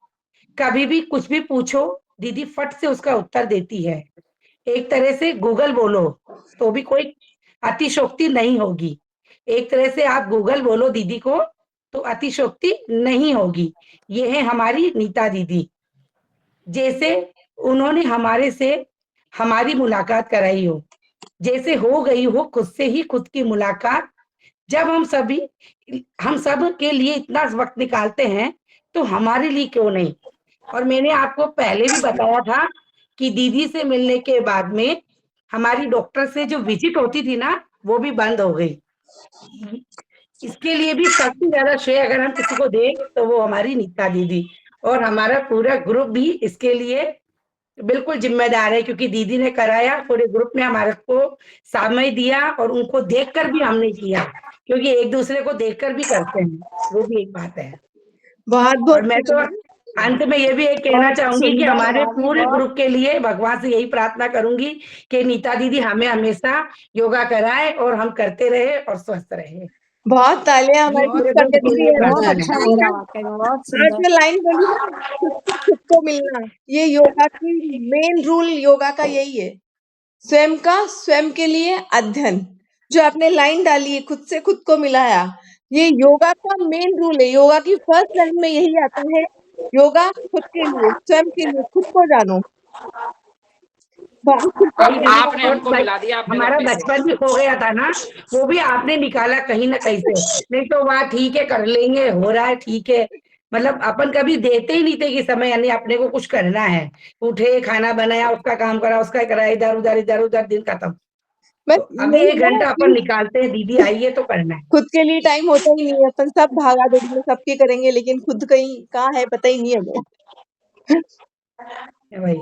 कभी भी कुछ भी पूछो दीदी फट से उसका उत्तर देती है। एक तरह से गूगल बोलो तो भी कोई अतिशोक्ति नहीं होगी, एक तरह से आप गूगल बोलो दीदी को तो अतिशोक्ति नहीं होगी। ये है हमारी नीता दीदी। जैसे उन्होंने हमारे से हमारी मुलाकात कराई हो, जैसे हो गई हो खुद से ही खुद की मुलाकात। जब हम सब के लिए इतना वक्त निकालते हैं, तो हमारे लिए क्यों नहीं। और मैंने आपको पहले भी बताया था कि दीदी से मिलने के बाद में हमारी डॉक्टर से जो विजिट होती थी ना, वो भी बंद हो गई। इसके लिए भी सबसे ज्यादा श्रेय अगर हम किसी को दें तो वो हमारी नीता दीदी, और हमारा पूरा ग्रुप भी इसके लिए बिल्कुल जिम्मेदार है, क्योंकि दीदी ने कराया, पूरे ग्रुप ने हमारे को समय दिया, और उनको देखकर भी हमने किया, क्योंकि एक दूसरे को देखकर भी करते हैं, वो भी एक बात है। बहुत और बहुत मैं तो अंत में ये भी एक कहना बहुत चाहूंगी कि सुंदर हमारे भाभी, पूरे बहुत ग्रुप के लिए भगवान से यही प्रार्थना करूंगी कि नीता दीदी हमें हमेशा योगा कराए और हम करते रहे और स्वस्थ रहे। बहुत तालियां ये हमारे पूरे ग्रुप ग्रुप के के लिए लिए। बहुत प्रार्थना अच्छा है। लगा वाकई में, बहुत आज सुंदर। जो लाइन बोली ना, खुद से खुद को मिलना, ये योगा की मेन रूल, योगा का यही है, स्वयं का स्वयं के लिए अध्ययन। जो आपने लाइन डाली है, खुद से खुद को मिलाया, ये योगा का मेन रूल है। योगा की फर्स्ट लाइन में यही आता है, योगा खुद के लिए, स्वयं के लिए, खुद को जानो। बहुत खुद को जानो। आपने हमको मिला दिया आपने हमारा वापस से। बचपन भी खो गया था ना, वो भी आपने निकाला कहीं ना कहीं से। नहीं तो वहाँ ठीक है, कर लेंगे, हो रहा है ठीक है, मतलब अपन कभी देते ही नहीं थे कि समय यानी अपने को कुछ करना है, उठे खाना बनाया, उसका काम करा, उसका करा, इधर उधर दिन खत्म। बस तो अभी यही 1 है ना घंटा अपन कि निकालते हैं, दीदी आई है तो करना है। खुद के लिए टाइम होता ही नहीं है। अपन सब भागा दौड़ी में सबके करेंगे, लेकिन खुद कहीं कहाँ है पता ही नहीं है हमें। वही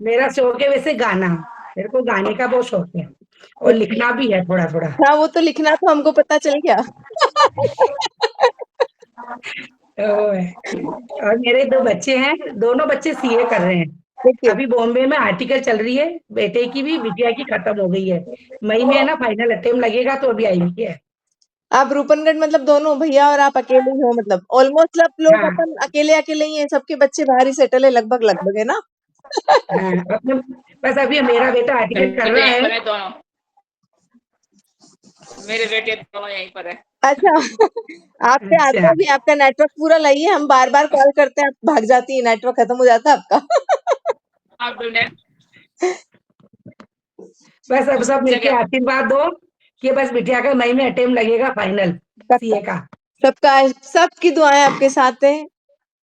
मेरा शौक है वैसे गाना, मेरे को गाने का बहुत शौक है, और लिखना भी है थोड़ा थोड़ा। हाँ, वो तो लिखना तो हमको पता चल गया। और मेरे 2 बच्चे हैं, दोनों बच्चे सीए कर रहे हैं। देखिए, अभी बॉम्बे में आर्टिकल चल रही है, बेटे की भी, बिटिया की खत्म हो गई है। मई में है ना फाइनल अटेम्प्ट लगेगा, तो अभी आई है। आप रूपनगढ़ मतलब दोनों भैया और आप अकेले ही हो, मतलब ऑलमोस्ट सब लोग हाँ अपन अकेले ही हैं, सबके बच्चे बाहर ही सेटल है लगभग, है ना? हाँ, अपने बस अभी मेरा बेटा आर्टिकल कर बेटे रहा यहीं पर है। है दोनों, मेरे बेटे दोनों यहीं पर है। अच्छा, आपसे आता अच्छा, है भी, आपका नेटवर्क पूरा लाइए, हम बार-बार कॉल करते हैं, आप भाग जाती है, नेटवर्क खत्म हो जाता है आपका। आप नेट बस अब सब मिलके आशीर्वाद दो कि बस बिटिया का मई में अटेम्प्ट लगेगा फाइनल सीए का। सबकी दुआएं आपके साथ हैं।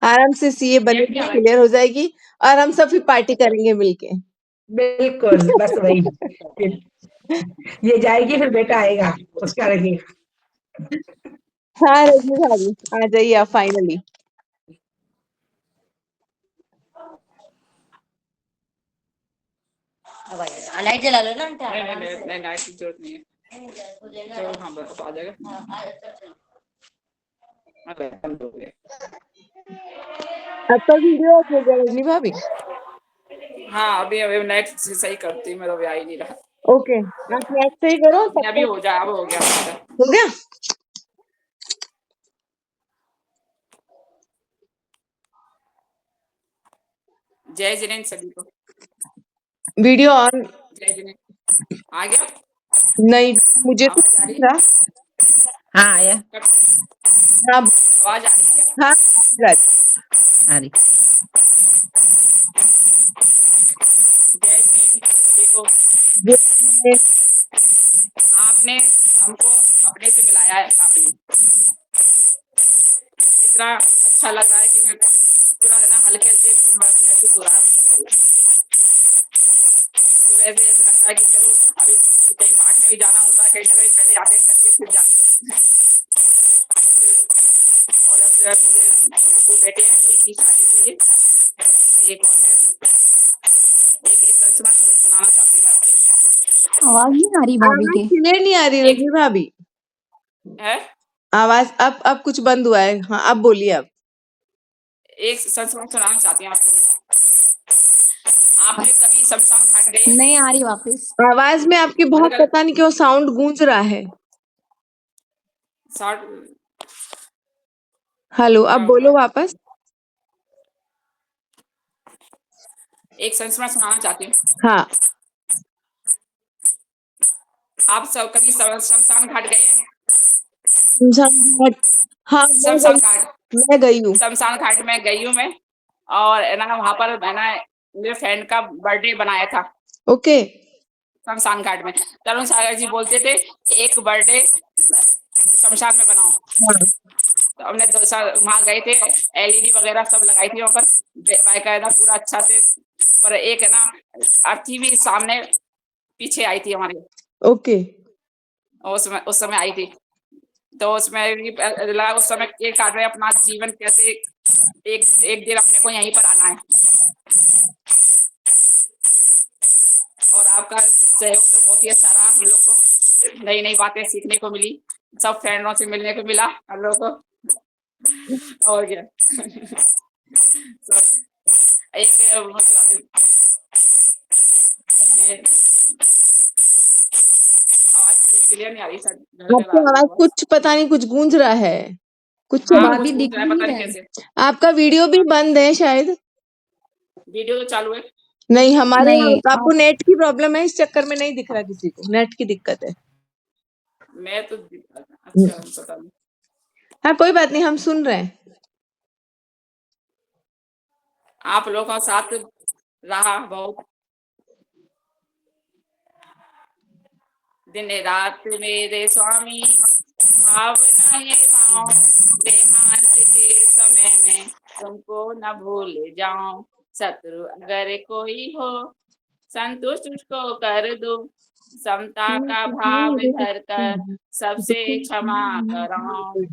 आराम से सीए बनेगी, क्लियर हो जाएगी और हम सब फिर पार्टी करेंगे मिलके। बिल्कुल, बस वही ये जाएगी फिर बेटा आएगा उसका रखिएगा। हाँ रजनी भाभी आ जाइए आप फाइनली। लाइट जला लो ना। नहीं लाइट की जरूरत नहीं है। तो हाँ बस आ जाएगा। बंद हो गया। आपका वीडियो ऑफ हो गया रजनी भाभी। हाँ अभी नेट सही करती मेरा भी आ ही नहीं रहा। ओके आप नेट सही करो तब अभी तक। हो जाए, अब हो गया। हो गया। जय जिनेंद्र सभी को। Video on. जय जिनेंद्र आ गया। नहीं मुझे तो आवाज आ रही रहा। हाँ आया। हाँ आवाज आ रही है। हाँ आ रही। जय जिनेंद्र सभी को। आपने हमको अपने से मिलाया है। आपने इतना अच्छा लग रहा है कि मैं पूरा ना हल्के से महसूस हो रहा है। सुबह से ऐसा लगता है कि चलो अभी कहीं पार्क में भी जाना होता है, कहीं ना कहीं पहले आते हैं करके फिर जाते हैं। और अब जो मुझे दो बेटे हैं, एक की शादी हुई है, एक और है। एक संस्मरण सुनाना चाहती हूँ मैं आपको। आवाज नहीं आ रही भाभी आवाज की। क्लियर नहीं आ रही रजनी भाभी। है आवाज अब कुछ बंद हुआ है। हाँ अब बोलिए अब। एक संस्मरण सुनाना चाहती हूँ आपको। आपने कभी शमशान घाट गए? नहीं आ रही वापस। आवाज में आपकी बहुत पता नहीं क्यों साउंड गूंज रहा है। हेलो अब बोलो वापस। एक संस्मरण सुनाना चाहती हूँ। हाँ आप सब कभी शमशान घाट गए हैं? हाँ शमशान घाट, मैं गई हूँ। शमशान घाट में गई हूँ मैं। और है ना वहां पर मैंने मेरे फ्रेंड का बर्थडे बनाया था ओके शमशान घाट में। तरुण सागर जी बोलते थे एक बर्थडे शमशान में बनाओ। तो हमने 2 साल वहां गए थे, एलईडी वगैरह सब लगाई थी वहां पर बाकायदा पूरा अच्छा से। पर एक है ना अर्थी भी सामने पीछे आई थी हमारे। ओके उस समय आई थी। तो उसमें भी लगा उस समय केक काट रहे अपना जीवन कैसे एक दिन अपने को यहीं पर आना है। और आपका सहयोग तो बहुत ही अच्छा रहा। हम लोग को नई नई बातें सीखने को मिली, सब फ्रेंडों से मिलने को मिला हम लोग को। और क्या एक आवाज क्लियर नहीं आ रही सर। आपकी आवाज कुछ पता नहीं कुछ गूंज रहा है कुछ। हाँ, भाभी कुछ दिख पता नहीं नहीं रहे। कैसे। आपका वीडियो भी बंद है शायद। वीडियो तो चालू है। नहीं हमारे यहाँ नहीं आपको नेट की प्रॉब्लम है, इस चक्कर में नहीं दिख रहा किसी को। नेट की दिक्कत है। मैं तो अच्छा पता नहीं। हाँ कोई बात नहीं हम सुन रहे हैं। आप लोगों का साथ रहा बहुत दिन रात मेरे स्वामी। भावना ये भाव देहांत के समय में तुमको न भूल जाऊं। शत्रु अगर कोई हो संतुष्ट उसको कर दो। समता का भाव धर कर सबसे क्षमा कराऊं।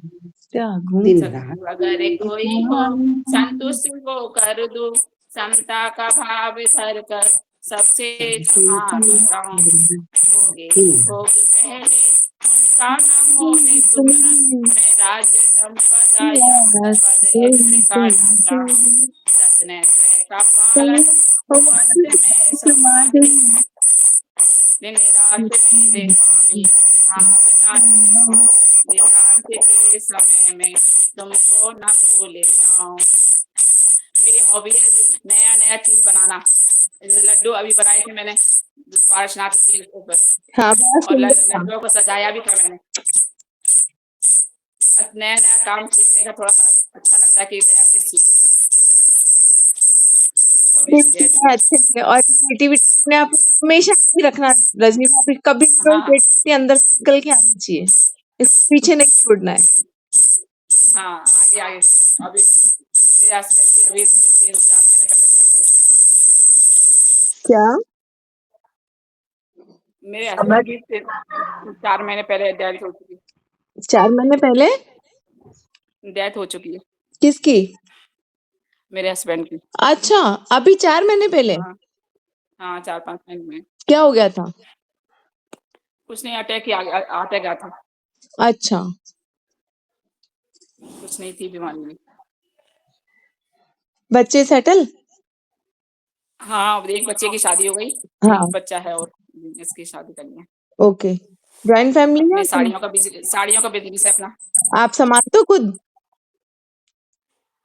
शत्रु अगर कोई हो संतुष्ट को कर दो। समता का भाव धर कर सबसे क्षमा कराऊं। भोगे भोग पहले उनका न होवे सुमरन। मैं राज्य संपदा या पद इंद्र का न चाहूं। रत्न त्रय का पालन हो अंत में समाधि। दिन रात मेरे स्वामी भावना देहांत के समय में तुमको न भूल जाऊं। मेरी हॉबी है नया नया चीज बनाना। लड्डू अभी बनाए थे मैंने पार्शनाथ जी के ऊपर। हाँ और लड्डुओं को सजाया भी था मैंने। नया नया काम सीखने का थोड़ा सा अच्छा लगता है कि नया चीज सीखूं मैं। क्रिएटिविटी अच्छे से, और क्रिएटिविटी अपने आप में हमेशा ही रखना रजनी भाभी, कभी भी हाँ क्रिएटिविटी अंदर से निकल के आनी चाहिए, इसके पीछे नहीं छोड़ना है। हाँ आगे आगे अभी मेरे हस्बैंड की अभी 3-4 महीने पहले डेथ हो चुकी है। क्या? मेरे हस्बैंड की 4 महीने पहले डेथ हो चुकी 4 महीने पहले है। डेथ हो चुकी है किसकी? मेरे हस्बैंड की। अच्छा, अभी 4 महीने पहले? हाँ हाँ 4-5 महीने में। क्या हो गया था? कुछ नहीं, अटैक आया था, अच्छा, कुछ नहीं थी बीमारी में। बच्चे सेटल? हाँ अब एक बच्चे की शादी हो गई, हाँ, एक बच्चा है और इसकी शादी करनी है। ओके। जॉइंट फैमिली है? अपने साड़ियों का बिजनेस है अपना। आप संभालते हो खुद?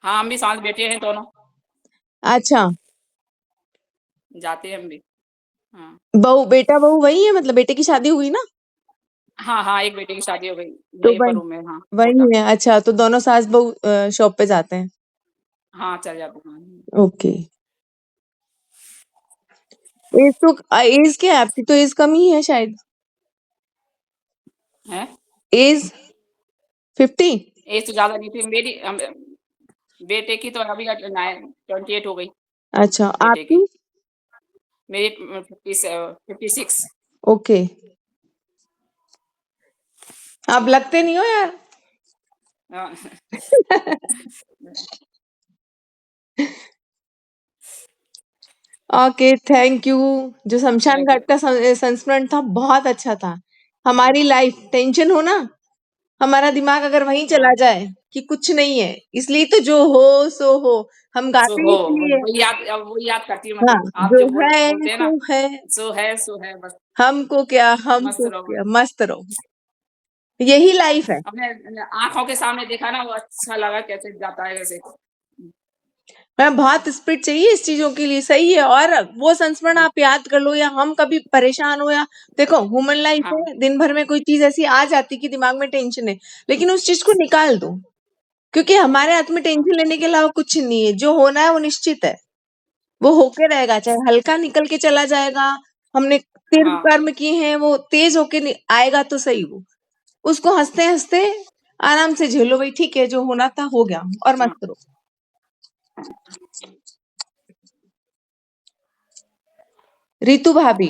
हाँ हम भी साथ बेटे हैं दोनों, अच्छा, जाते हैं हम भी। हाँ बेटा बहू वही है, मतलब बेटे की शादी हुई ना? हाँ हाँ एक बेटे की शादी हो गई, तो यहीं पर हूँ मैं। हाँ वही छोटा। है। अच्छा, तो दोनों सास बहू शॉप पे जाते हैं? हाँ चल जाते हैं। ओके। एज क्या है आपकी? तो एज कम ही है शायद। है एज 50? एज तो ज्यादा नहीं थी मेरी, बेटे की तो अभी 28 हो गई। अच्छा, बेटे की आपकी? मेरी 56। ओके। आप लगते नहीं हो यार। हाँ। Okay, thank you. जो शमशान Thank घाट you. का संस्मरण था बहुत अच्छा था। हमारी लाइफ टेंशन हो ना, हमारा दिमाग अगर वहीं चला हाँ जाए कि कुछ नहीं है, इसलिए तो जो हो सो हो, हम सो गाते हो ही इसलिए। वही याद करती हूँ मैं हाँ, तो। आप जो जो है बोलते हैं ना, सो है, सो है बस। हमको क्या, मस्त हमको रहो क्या, मस्त रहो, यही लाइफ है। अपने आंखों के सामने देखा ना, वो अच्छा लगा कैसे जाता है वैसे। मैं बहुत स्पिरिट चाहिए इस चीजों के लिए, सही है। और वो संस्मरण आप याद कर लो, या हम कभी परेशान हो, या देखो ह्यूमन लाइफ हाँ है, दिन भर में कोई चीज ऐसी आ जाती कि दिमाग में टेंशन है, लेकिन उस चीज को निकाल दो, क्योंकि हमारे हाथ में टेंशन लेने के अलावा कुछ नहीं है। जो होना है वो निश्चित है, वो होके रहेगा, चाहे हल्का निकल के चला जाएगा। हमने तीर्थ हाँ कर्म किए हैं, वो तेज होके आएगा तो सही। वो उसको हंसते हंसते आराम से झेलो भाई, ठीक है, जो होना था हो गया, और मत हाँ करो। रितु भाभी,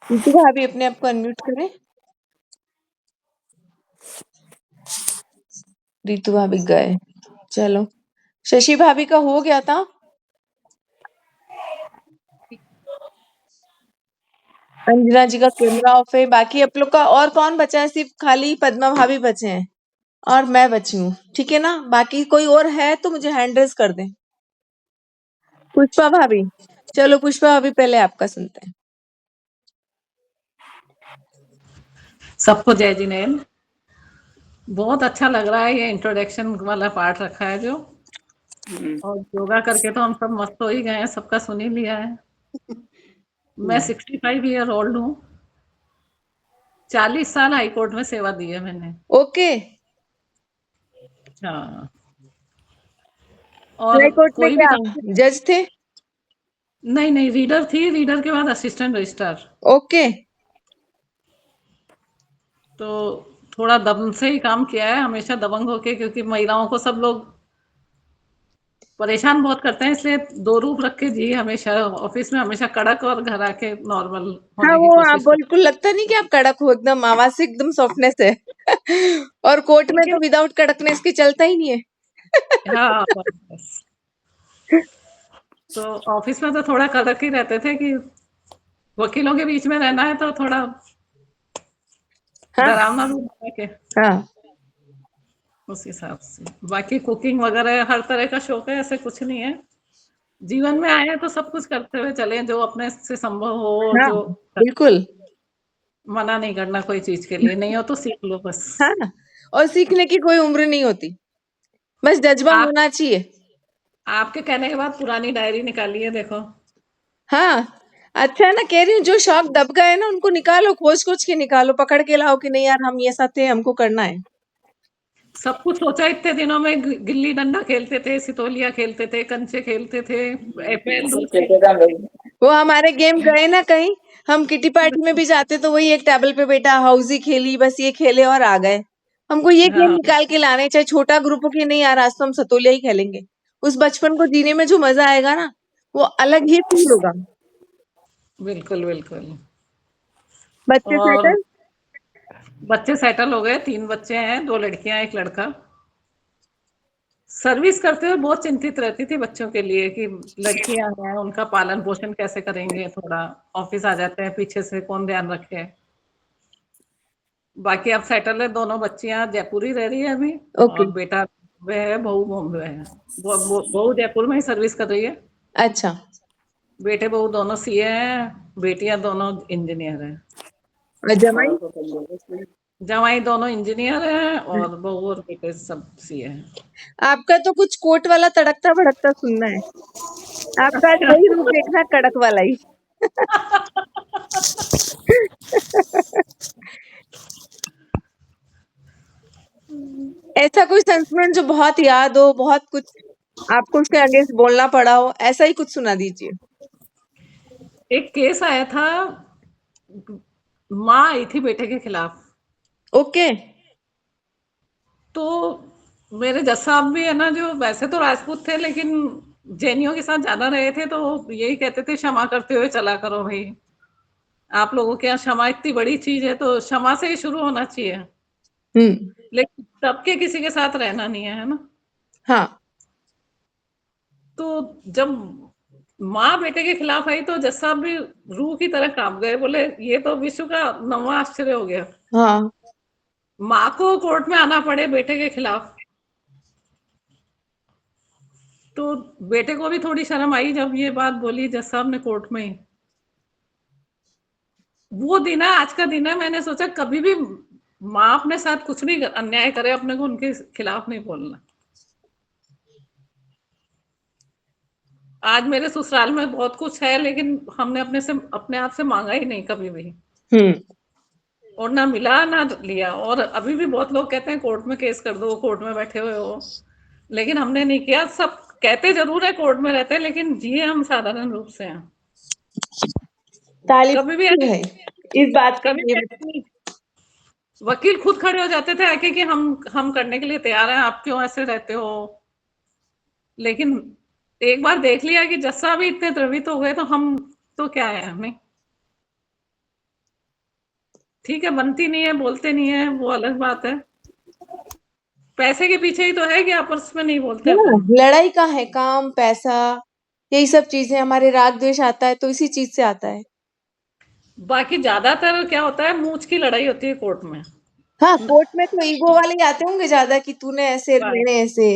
रितु भाभी अपने आप को अनम्यूट करें। रितु भाभी गए, चलो। शशि भाभी का हो गया था। अंजना जी का कैमरा ऑफ है। बाकी आप लोग का और कौन बचा है? सिर्फ खाली पद्मा भाभी बचे हैं और मैं बची हूँ, ठीक है ना? बाकी कोई और है तो मुझे हैंड रेज कर दें। पुष्पा भाभी, चलो पुष्पा भाभी पहले आपका सुनते हैं। सबको जय जिनेन्द्र। बहुत अच्छा लग रहा है ये इंट्रोडक्शन वाला पार्ट रखा है जो, और योगा करके तो हम सब मस्त हो ही गए हैं, सबका सुन ही लिया है। मैं 65 ईयर ओल्ड हूँ। 40 साल हाई कोर्ट में सेवा दी है मैंने। ओके। हाँ, हाई और कोर्ट में कोई भी क्या जज थे? नहीं रीडर थी, रीडर के बाद असिस्टेंट रजिस्ट्रार। ओके। तो थोड़ा दम से ही काम किया है, हमेशा दबंग होके, क्योंकि महिलाओं को सब लोग परेशान बहुत करते हैं, इसलिए 2 रूप रख के जी हमेशा ऑफिस में, हमेशा कड़क और घर आके नॉर्मल हाँ, होने की वो आप कोशिश करते बिल्कुल लगता नहीं कि आप कड़क हो, एकदम आवाज से एकदम सॉफ्टनेस है। और कोर्ट में तो विदाउट कड़कनेस के चलता ही नहीं है। हाँ बस। तो ऑफिस में तो थोड़ा कड़क ही रहते थे कि वकीलों के बीच में रहना है तो थोड़ा हाँ डरावना रूप बना के, हाँ। उस हिसाब से। बाकी कुकिंग वगैरह हर तरह का शौक है, ऐसे कुछ नहीं है। जीवन में आए हैं तो सब कुछ करते हुए चले, जो अपने से संभव हो, हाँ जो बिल्कुल। मना नहीं करना कोई चीज के लिए, नहीं हो तो सीख लो बस। हाँ, और सीखने की कोई उम्र नहीं होती, बस जज्बा आप होना चाहिए। आपके कहने के बाद पुरानी डायरी निकाली है, देखो। हाँ, अच्छा है ना, कह रही हूँ जो शौक दब गए ना उनको निकालो, खोज के निकालो, पकड़ के लाओ कि नहीं यार हम ये साथ थे, हमको करना है। सब कुछ सोचा इतने दिनों में, गिल्ली डंडा खेलते थे, सितोलिया खेलते थे, कंचे खेलते थे, वो हमारे गेम गए ना कहीं, हम किटी पार्टी में भी जाते तो वही एक टेबल पे बैठा हाउसी खेली, बस ये खेले और आ गए। हमको ये गेम हाँ निकाल के लाने, चाहे छोटा ग्रुप हो कि नहीं यार आज तो हम सतोलिया ही खेलेंगे। उस बचपन को जीने में जो मजा आएगा ना वो अलग ही फील होगा। बिल्कुल बिल्कुल। बच्चे और सेटल? बच्चे सेटल हो गए, 3 बच्चे हैं, 2 लड़कियां 1 लड़का। सर्विस करते हुए बहुत चिंतित रहती थी बच्चों के लिए कि लड़कियां हैं, उनका पालन पोषण कैसे करेंगे, थोड़ा ऑफिस आ जाते हैं, पीछे से कौन ध्यान रखे। बाकी अब सेटल है, दोनों बच्चियां जयपुर ही रह रही है अभी, ओके। और बेटा वह है, बहू बॉम्बे है। बहू जयपुर में ही सर्विस कर रही है, अच्छा। बेटे बहू दोनों सीए हैं, बेटियां दोनों इंजीनियर हैं। और जमाई? जवाई दोनों इंजीनियर हैं और बहू और बेटे सब सीए हैं। आपका तो कुछ कोट वाला तड़कता भड़कता सुनना है। आपका आज वही रूप देखना कड़क वाला ही। ऐसा कोई संस्मरण जो बहुत याद हो, बहुत कुछ आपको उसके अगेंस्ट बोलना पड़ा हो, ऐसा ही कुछ सुना दीजिए। एक केस आया था, माँ आई थी बेटे के खिलाफ। ओके। तो मेरे जज साहब भी है ना, जो वैसे तो राजपूत थे लेकिन जैनियों के साथ ज्यादा रहे थे, तो यही कहते थे क्षमा करते हुए चला करो भाई, आप लोगों के यहाँ क्षमा इतनी बड़ी चीज है तो क्षमा से ही शुरू होना चाहिए, लेकिन सबके किसी के साथ रहना नहीं है ना। हाँ। तो जब माँ बेटे के खिलाफ आई तो जज साहब भी रूह की तरह कांप गए, बोले ये तो विश्व का 9वां आश्चर्य हो गया, हाँ। माँ को कोर्ट में आना पड़े बेटे के खिलाफ। तो बेटे को भी थोड़ी शर्म आई जब ये बात बोली जज साहब ने कोर्ट में ही। वो दिन है, आज का दिन है, मैंने सोचा कभी भी माँ अपने साथ कुछ भी अन्याय करे, अपने को उनके खिलाफ नहीं बोलना। आज मेरे ससुराल में बहुत कुछ है लेकिन हमने अपने आप से मांगा ही नहीं कभी भी, और ना मिला ना लिया। और अभी भी बहुत लोग कहते हैं कोर्ट में केस कर दो, कोर्ट में बैठे हुए हो, लेकिन हमने नहीं किया। सब कहते जरूर है कोर्ट में रहते हैं लेकिन जिए हम साधारण रूप से हैं। तारीफ कभी भी है इस बात के लिए। कभी वकील खुद खड़े हो जाते थे आके कि हम करने के लिए तैयार हैं, आप क्यों ऐसे रहते हो। लेकिन एक बार देख लिया कि जज साहब भी इतने द्रवित हो गए तो हम तो क्या है, हमें ठीक है, बनती नहीं है, बोलते नहीं है, वो अलग बात है। पैसे के पीछे ही तो है कि आपस में नहीं बोलते अपन। लड़ाई का है काम, पैसा, यही सब चीजें, हमारे राग द्वेष आता है तो इसी चीज से आता है। बाकी ज्यादातर क्या होता है, मूंछ की लड़ाई होती है कोर्ट में। हाँ, कोर्ट में तो ईगो वाले ही आते होंगे ज्यादा कि तूने ऐसे, मैंने ऐसे।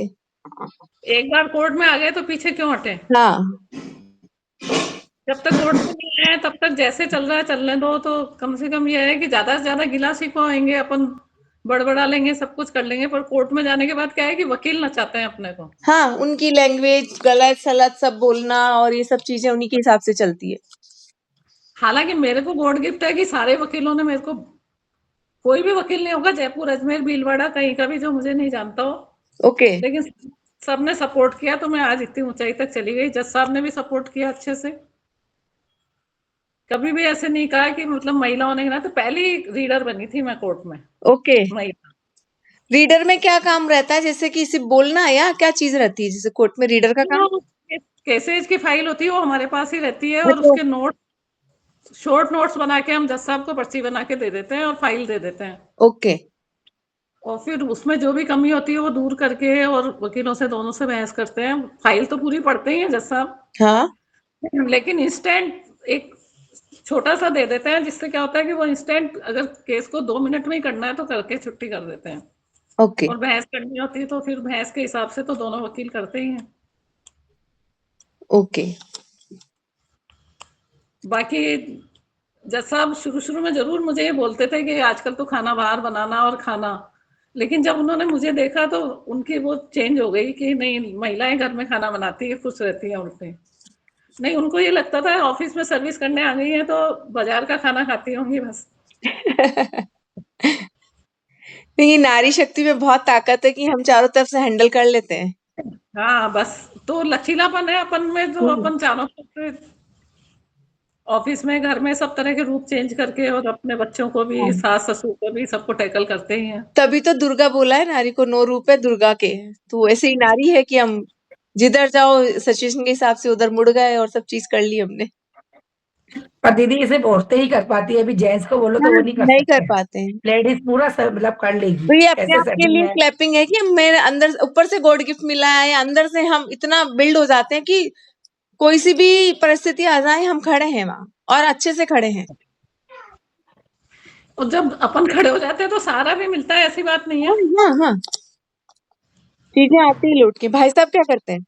एक बार कोर्ट में आ गए तो पीछे क्यों हटे। हाँ। जब तक कोर्ट में नहीं आए तब तक जैसे चल रहा है चलने दो। तो कम से कम ये है कि ज्यादा से ज्यादा गिला शिकवाएंगे अपन, बड़बड़ा लेंगे, सब कुछ कर लेंगे, पर कोर्ट में जाने के बाद क्या है कि वकील नचाते हैं अपने को। हाँ, उनकी लैंग्वेज गलत सलत सब बोलना और ये सब चीजें उन्हीं के हिसाब से चलती है। हालांकि मेरे को गॉड गिफ्ट है कि सारे वकीलों ने मेरे को, कोई भी वकील नहीं होगा जयपुर, अजमेर, भीलवाड़ा, कहीं का भी जो मुझे नहीं जानता हो, ओके, लेकिन सबने सपोर्ट किया तो मैं आज इतनी ऊंचाई तक चली गई। जज साहब ने भी सपोर्ट किया अच्छे से, कभी भी ऐसे नहीं कहा कि मतलब महिला होने के नाते। पहली रीडर बनी थी मैं कोर्ट में। ओके। महिला रीडर में क्या काम रहता है, जैसे कि सिर्फ बोलना या क्या चीज रहती है जैसे कोर्ट में रीडर का काम? केसेज की फाइल होती है वो हमारे पास ही रहती है, और उसके नोट, शॉर्ट नोट्स बना के हम जज साहब को पर्ची बना के दे देते हैं और फाइल दे देते हैं। ओके। और फिर उसमें जो भी कमी होती है वो दूर करके और वकीलों से दोनों से बहस करते हैं। फाइल तो पूरी पढ़ते ही हैं जज साहब, हाँ, लेकिन इंस्टेंट एक छोटा सा दे देते हैं, जिससे क्या होता है कि वो इंस्टेंट, अगर केस को 2 मिनट में ही करना है तो करके छुट्टी कर देते हैं। ओके। और बहस करनी होती है तो फिर बहस के हिसाब से तो दोनों वकील करते ही हैं। ओके। बाकी जज साहब शुरू में जरूर मुझे ये बोलते थे कि आजकल तो खाना बाहर बनाना और खाना, लेकिन जब उन्होंने मुझे देखा तो उनकी वो चेंज हो गई कि नहीं, महिलाएं घर में खाना बनाती है, खुश रहती है उल्टे। नहीं, उनको ये लगता था ऑफिस में सर्विस करने आ गई है तो बाजार का खाना खाती होंगी बस। देखिए नारी शक्ति में बहुत ताकत है कि हम चारों तरफ से हैंडल कर लेते हैं। हाँ, बस तो लचीलापन है अपन में, जो अपन चारों तरफ से ऑफिस में, घर में सब तरह के रूप चेंज करके, और अपने बच्चों को भी, सास ससुर को भी, सबको टैकल करते ही हैं। तभी तो दुर्गा बोला है, नारी को 9 रूप है दुर्गा के। तो ऐसे ही नारी है कि हम जिधर जाओ सिचुएशन के हिसाब से उधर मुड़ गए और सब चीज कर ली हमने। पर दीदी इसे औरतें ही कर पाती है, अभी जेंट्स को बोलो तो वो नहीं कर नहीं कर सकते। पाते हैं। लेडीज पूरा सब मतलब कर लेगी, तो ये अपने ऐसे आप के सेटिंग लिए है। क्लैपिंग है कि मेरे अंदर ऊपर से गॉड गिफ्ट मिला है, या अंदर से हम इतना बिल्ड हो जाते हैं कि कोई सी भी परिस्थिति आ जाए हम खड़े हैं वहां, और अच्छे से खड़े हैं। और जब अपन खड़े हो जाते हैं तो सहारा भी मिलता है, ऐसी बात नहीं है। हाँ हाँ, चीजें आती ही लौट के। भाई साहब क्या करते हैं?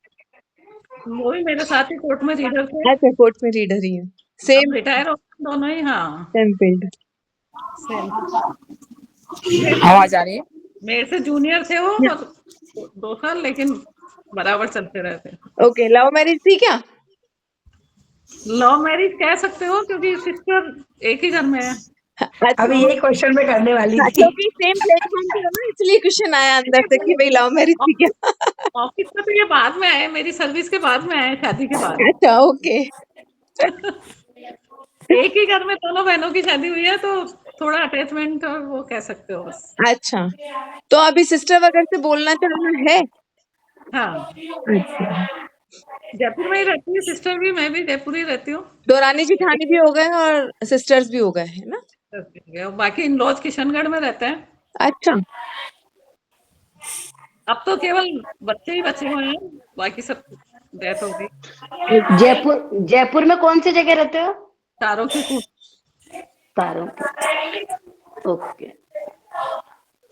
वो भी मेरे साथ ही कोर्ट में रीडर थे, अच्छा, कोर्ट में रीडर ही है। सेम अब रिटायर हो गए दोनों ही। हाँ, सेम फील्ड। सेम। आवाज आ रही है? मेरे से जूनियर थे वो, और 2 साल, लेकिन बराबर चलते रहते। ओके, लव मैरिज थी क्या? लव मैरिज कह सकते हो, क्योंकि सिस्टर एक ही घर में है। अच्छा, अभी यही क्वेश्चन मैं करने वाली थी। क्योंकि सेम प्लेटफॉर्म पे हो ना, इसलिए क्वेश्चन आया अंदर से कि भाई लव मैरिज थी क्या? ऑफिस में तो ये बाद में आए, मेरी सर्विस के बाद में आए, शादी के बाद। अच्छा, ओके। एक ही घर में दोनों बहनों की शादी हुई है, तो थोड़ा अटैचमेंट वो कह सकते हो बस। अच्छा, तो अभी सिस्टर वगैरह से बोलना चलना है? हाँ, अच्छा, जयपुर में ही रहती है सिस्टर भी, मैं भी जयपुर ही रहती हूँ। दौरानी जिठानी भी हो गए और सिस्टर्स भी हो गए, है ना? बाकी इन लॉज किशनगढ़ में रहते हैं। अच्छा, अब तो केवल बच्चे ही बचे हुए हैं, बाकी सब डेथ हो गई। जयपुर में कौन सी जगह रहते हो? तारों की खूब तारों के। ओके।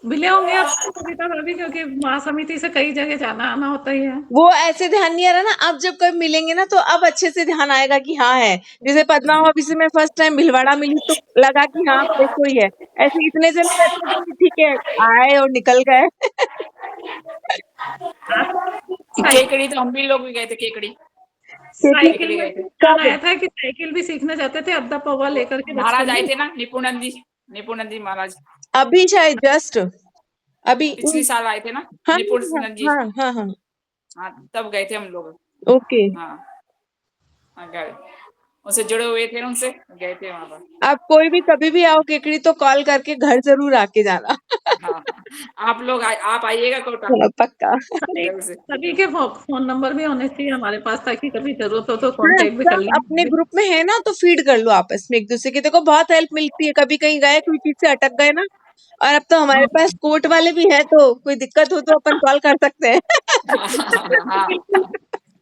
मिले होंगे आपको कविता भाभी, क्योंकि महासमिति से कई जगह जाना आना होता ही है। वो ऐसे ध्यान नहीं आ रहा ना, अब जब कभी मिलेंगे ना तो अब अच्छे से ध्यान आएगा कि हाँ है। जैसे पद्मा भाभी से मैं फर्स्ट टाइम भिलवाड़ा मिली तो लगा कि हाँ कोई है। ऐसे इतने जने रहते थे कि ठीक है, आए और निकल गए। केकड़ी तो हम भी लोग भी गए थे, केकड़ी साइकिल गए में थे। ध्यान आया था कि साइकिल भी सीखने जाते थे, अद्दा पौवा लेकर के महाराज बचपन आए में। थे ना, निपुणंद जी महाराज, अभी शायद जस्ट अभी पिछली साल आए थे ना, हाँ निपुणंद जी। हाँ हाँ हाँ, हाँ, तब गए थे हम लोग। ओके। हाँ, गए, उनसे जुड़े हुए थे, उनसे गए थे वहां पर। आप कोई भी कभी भी आओ केकड़ी तो कॉल करके घर जरूर आके जाना। हाँ, आप लोग आप आइएगा कोटा, पक्का। जल्द से। सभी के फोन नंबर भी होने चाहिए हमारे पास, ताकि कभी जरूरत हो तो हाँ, कांटेक्ट भी कर सब अपने लेंगे। ग्रुप में है ना तो फीड कर लो आपस में एक दूसरे की। देखो बहुत हेल्प मिलती है, कभी कहीं गए कोई चीज से अटक गए ना, और अब तो हमारे पास कोर्ट वाले भी है, तो कोई दिक्कत हो तो अपन कॉल कर सकते हैं।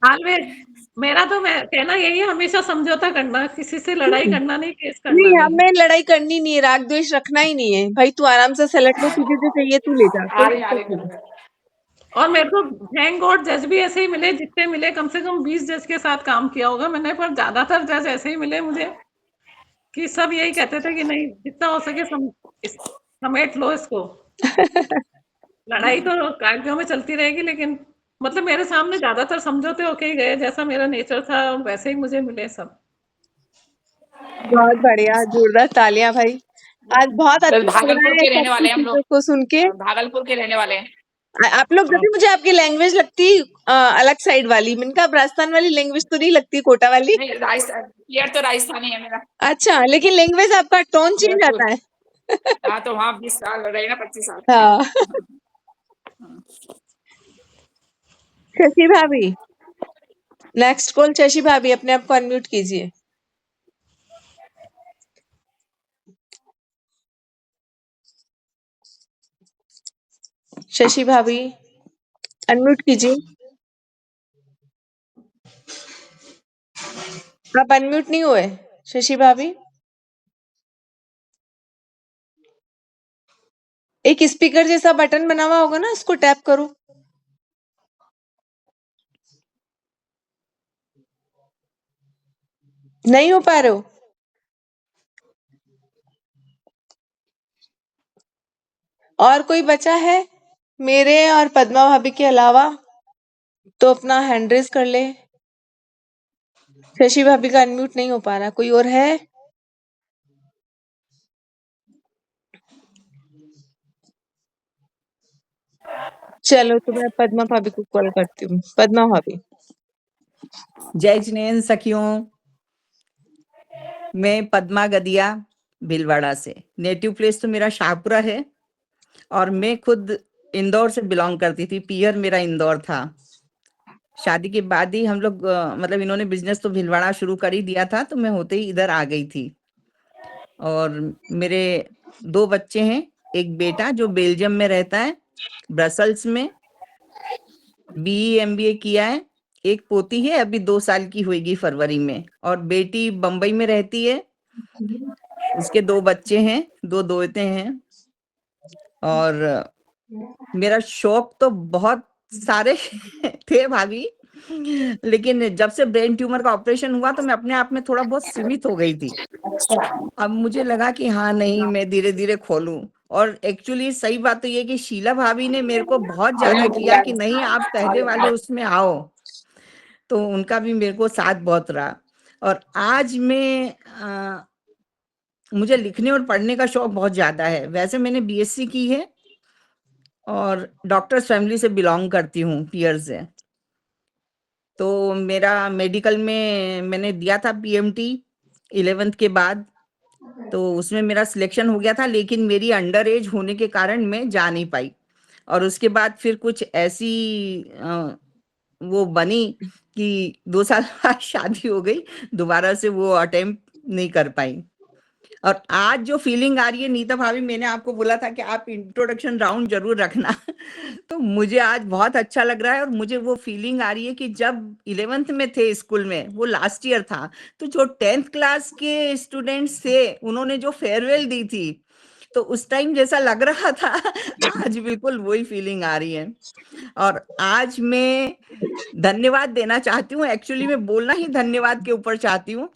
हाल में मेरा तो मैं कहना यही है, हमेशा समझौता करना, किसी से लड़ाई करना नहीं, केस करना नहीं, नहीं। हमें लड़ाई करनी नहीं है, राग द्वेष रखना ही नहीं है भाई। तू आराम से सलट ले, तुझे जो चाहिए तू ले जा, आ कोई रहे आ दिक्कत रहे नहीं। और मेरे को थैंक गॉड जज भी ऐसे ही मिले, जितने मिले कम से कम 20 जज के साथ काम किया होगा मैंने, पर ज्यादातर जज ऐसे ही मिले मुझे कि सब यही कहते थे कि नहीं, जितना हो सके समेट लो इसको। लड़ाई तो कायदों में चलती रहेगी, लेकिन मतलब मेरे सामने ज्यादातर समझौते होके ही गए, जैसा मेरा नेचर था वैसे ही मुझे मिले सब। बहुत बढ़िया, जोरदार तालियां भाई। आज बहुत तो अच्छा लग रहा भागलपुर है के रहने सबकी वाले हैं हम चीजों लोग, को सुन के। भागलपुर के रहने वाले हैं। आप लोग जब भी मुझे आपकी लैंग्वेज लगती अलग साइड वाली, मैंने कहा राजस्थान वाली लैंग्वेज तो नहीं लगती, कोटा वाली। नहीं, राजस्थान, क्लियर तो राजस्थानी है मेरा। अच्छा, लेकिन लैंग्वेज आपका टोन चेंज आता है। हाँ, तो वहाँ 20 साल रहे ना, 25 साल। हाँ। शशि भाभी, नेक्स्ट कॉल शशि भाभी, अपने आप को अनम्यूट कीजिए। शशि भाभी अनम्यूट कीजिए। आप अनम्यूट नहीं हुए शशि भाभी। एक स्पीकर जैसा बटन बना हुआ होगा ना, उसको टैप करो। नहीं हो पा रहे हो? और कोई बचा है मेरे और पद्मा भाभी के अलावा तो अपना हैंड रेज कर ले। शशि भाभी का अनम्यूट नहीं हो पा रहा, कोई और है? चलो तो मैं पद्मा भाभी को कॉल करती हूँ। पद्मा भाभी। जय जिनेंद्र सखियों, मैं पद्मा गदिया भीलवाड़ा से। नेटिव प्लेस तो मेरा शाहपुरा है और मैं खुद इंदौर से बिलोंग करती थी। पियर मेरा इंदौर था। शादी के बाद ही हम लोग मतलब इन्होंने बिजनेस तो भीलवाड़ा शुरू कर ही दिया था, तो मैं होते ही इधर आ गई थी। और मेरे 2 बच्चे हैं, एक बेटा जो बेल्जियम में रहता है, ब्रसल्स में बीई एमबीए किया है, एक पोती है अभी 2 साल की होगी फरवरी में, और बेटी बंबई में रहती है, उसके 2 बच्चे हैं, 2 दोते हैं। और मेरा शौक तो बहुत सारे थे भाभी, लेकिन जब से ब्रेन ट्यूमर का ऑपरेशन हुआ तो मैं अपने आप में थोड़ा बहुत सीमित हो गई थी। अब मुझे लगा कि हाँ नहीं, मैं धीरे धीरे खोलूं। और एक्चुअली सही बात तो ये कि शीला भाभी ने मेरे को बहुत ज्यादा किया कि नहीं आप पहले वाले उसमें आओ, तो उनका भी मेरे को साथ बहुत रहा। और आज मैं मुझे लिखने और पढ़ने का शौक बहुत ज्यादा है। वैसे मैंने बीएससी की है और डॉक्टर्स फैमिली से बिलोंग करती हूँ, पियर से। तो मेरा मेडिकल में मैंने दिया था पीएमटी 11th के बाद, तो उसमें मेरा सिलेक्शन हो गया था, लेकिन मेरी अंडर एज होने के कारण मैं जा नहीं पाई। और उसके बाद फिर कुछ ऐसी वो बनी कि 2 साल बाद शादी हो गई, दोबारा से वो अटेम्प्ट नहीं कर पाई। और आज जो फीलिंग आ रही है नीता भाभी, मैंने आपको बोला था कि आप इंट्रोडक्शन राउंड जरूर रखना तो मुझे आज बहुत अच्छा लग रहा है। और मुझे वो फीलिंग आ रही है कि जब 11th में थे स्कूल में, वो लास्ट ईयर था, तो जो 10th क्लास के स्टूडेंट्स थे उन्होंने जो फेयरवेल दी थी, तो उस टाइम जैसा लग रहा था आज बिल्कुल वही फीलिंग आ रही है। और आज मैं धन्यवाद देना चाहती हूँ, एक्चुअली मैं बोलना ही धन्यवाद के ऊपर चाहती हूँ।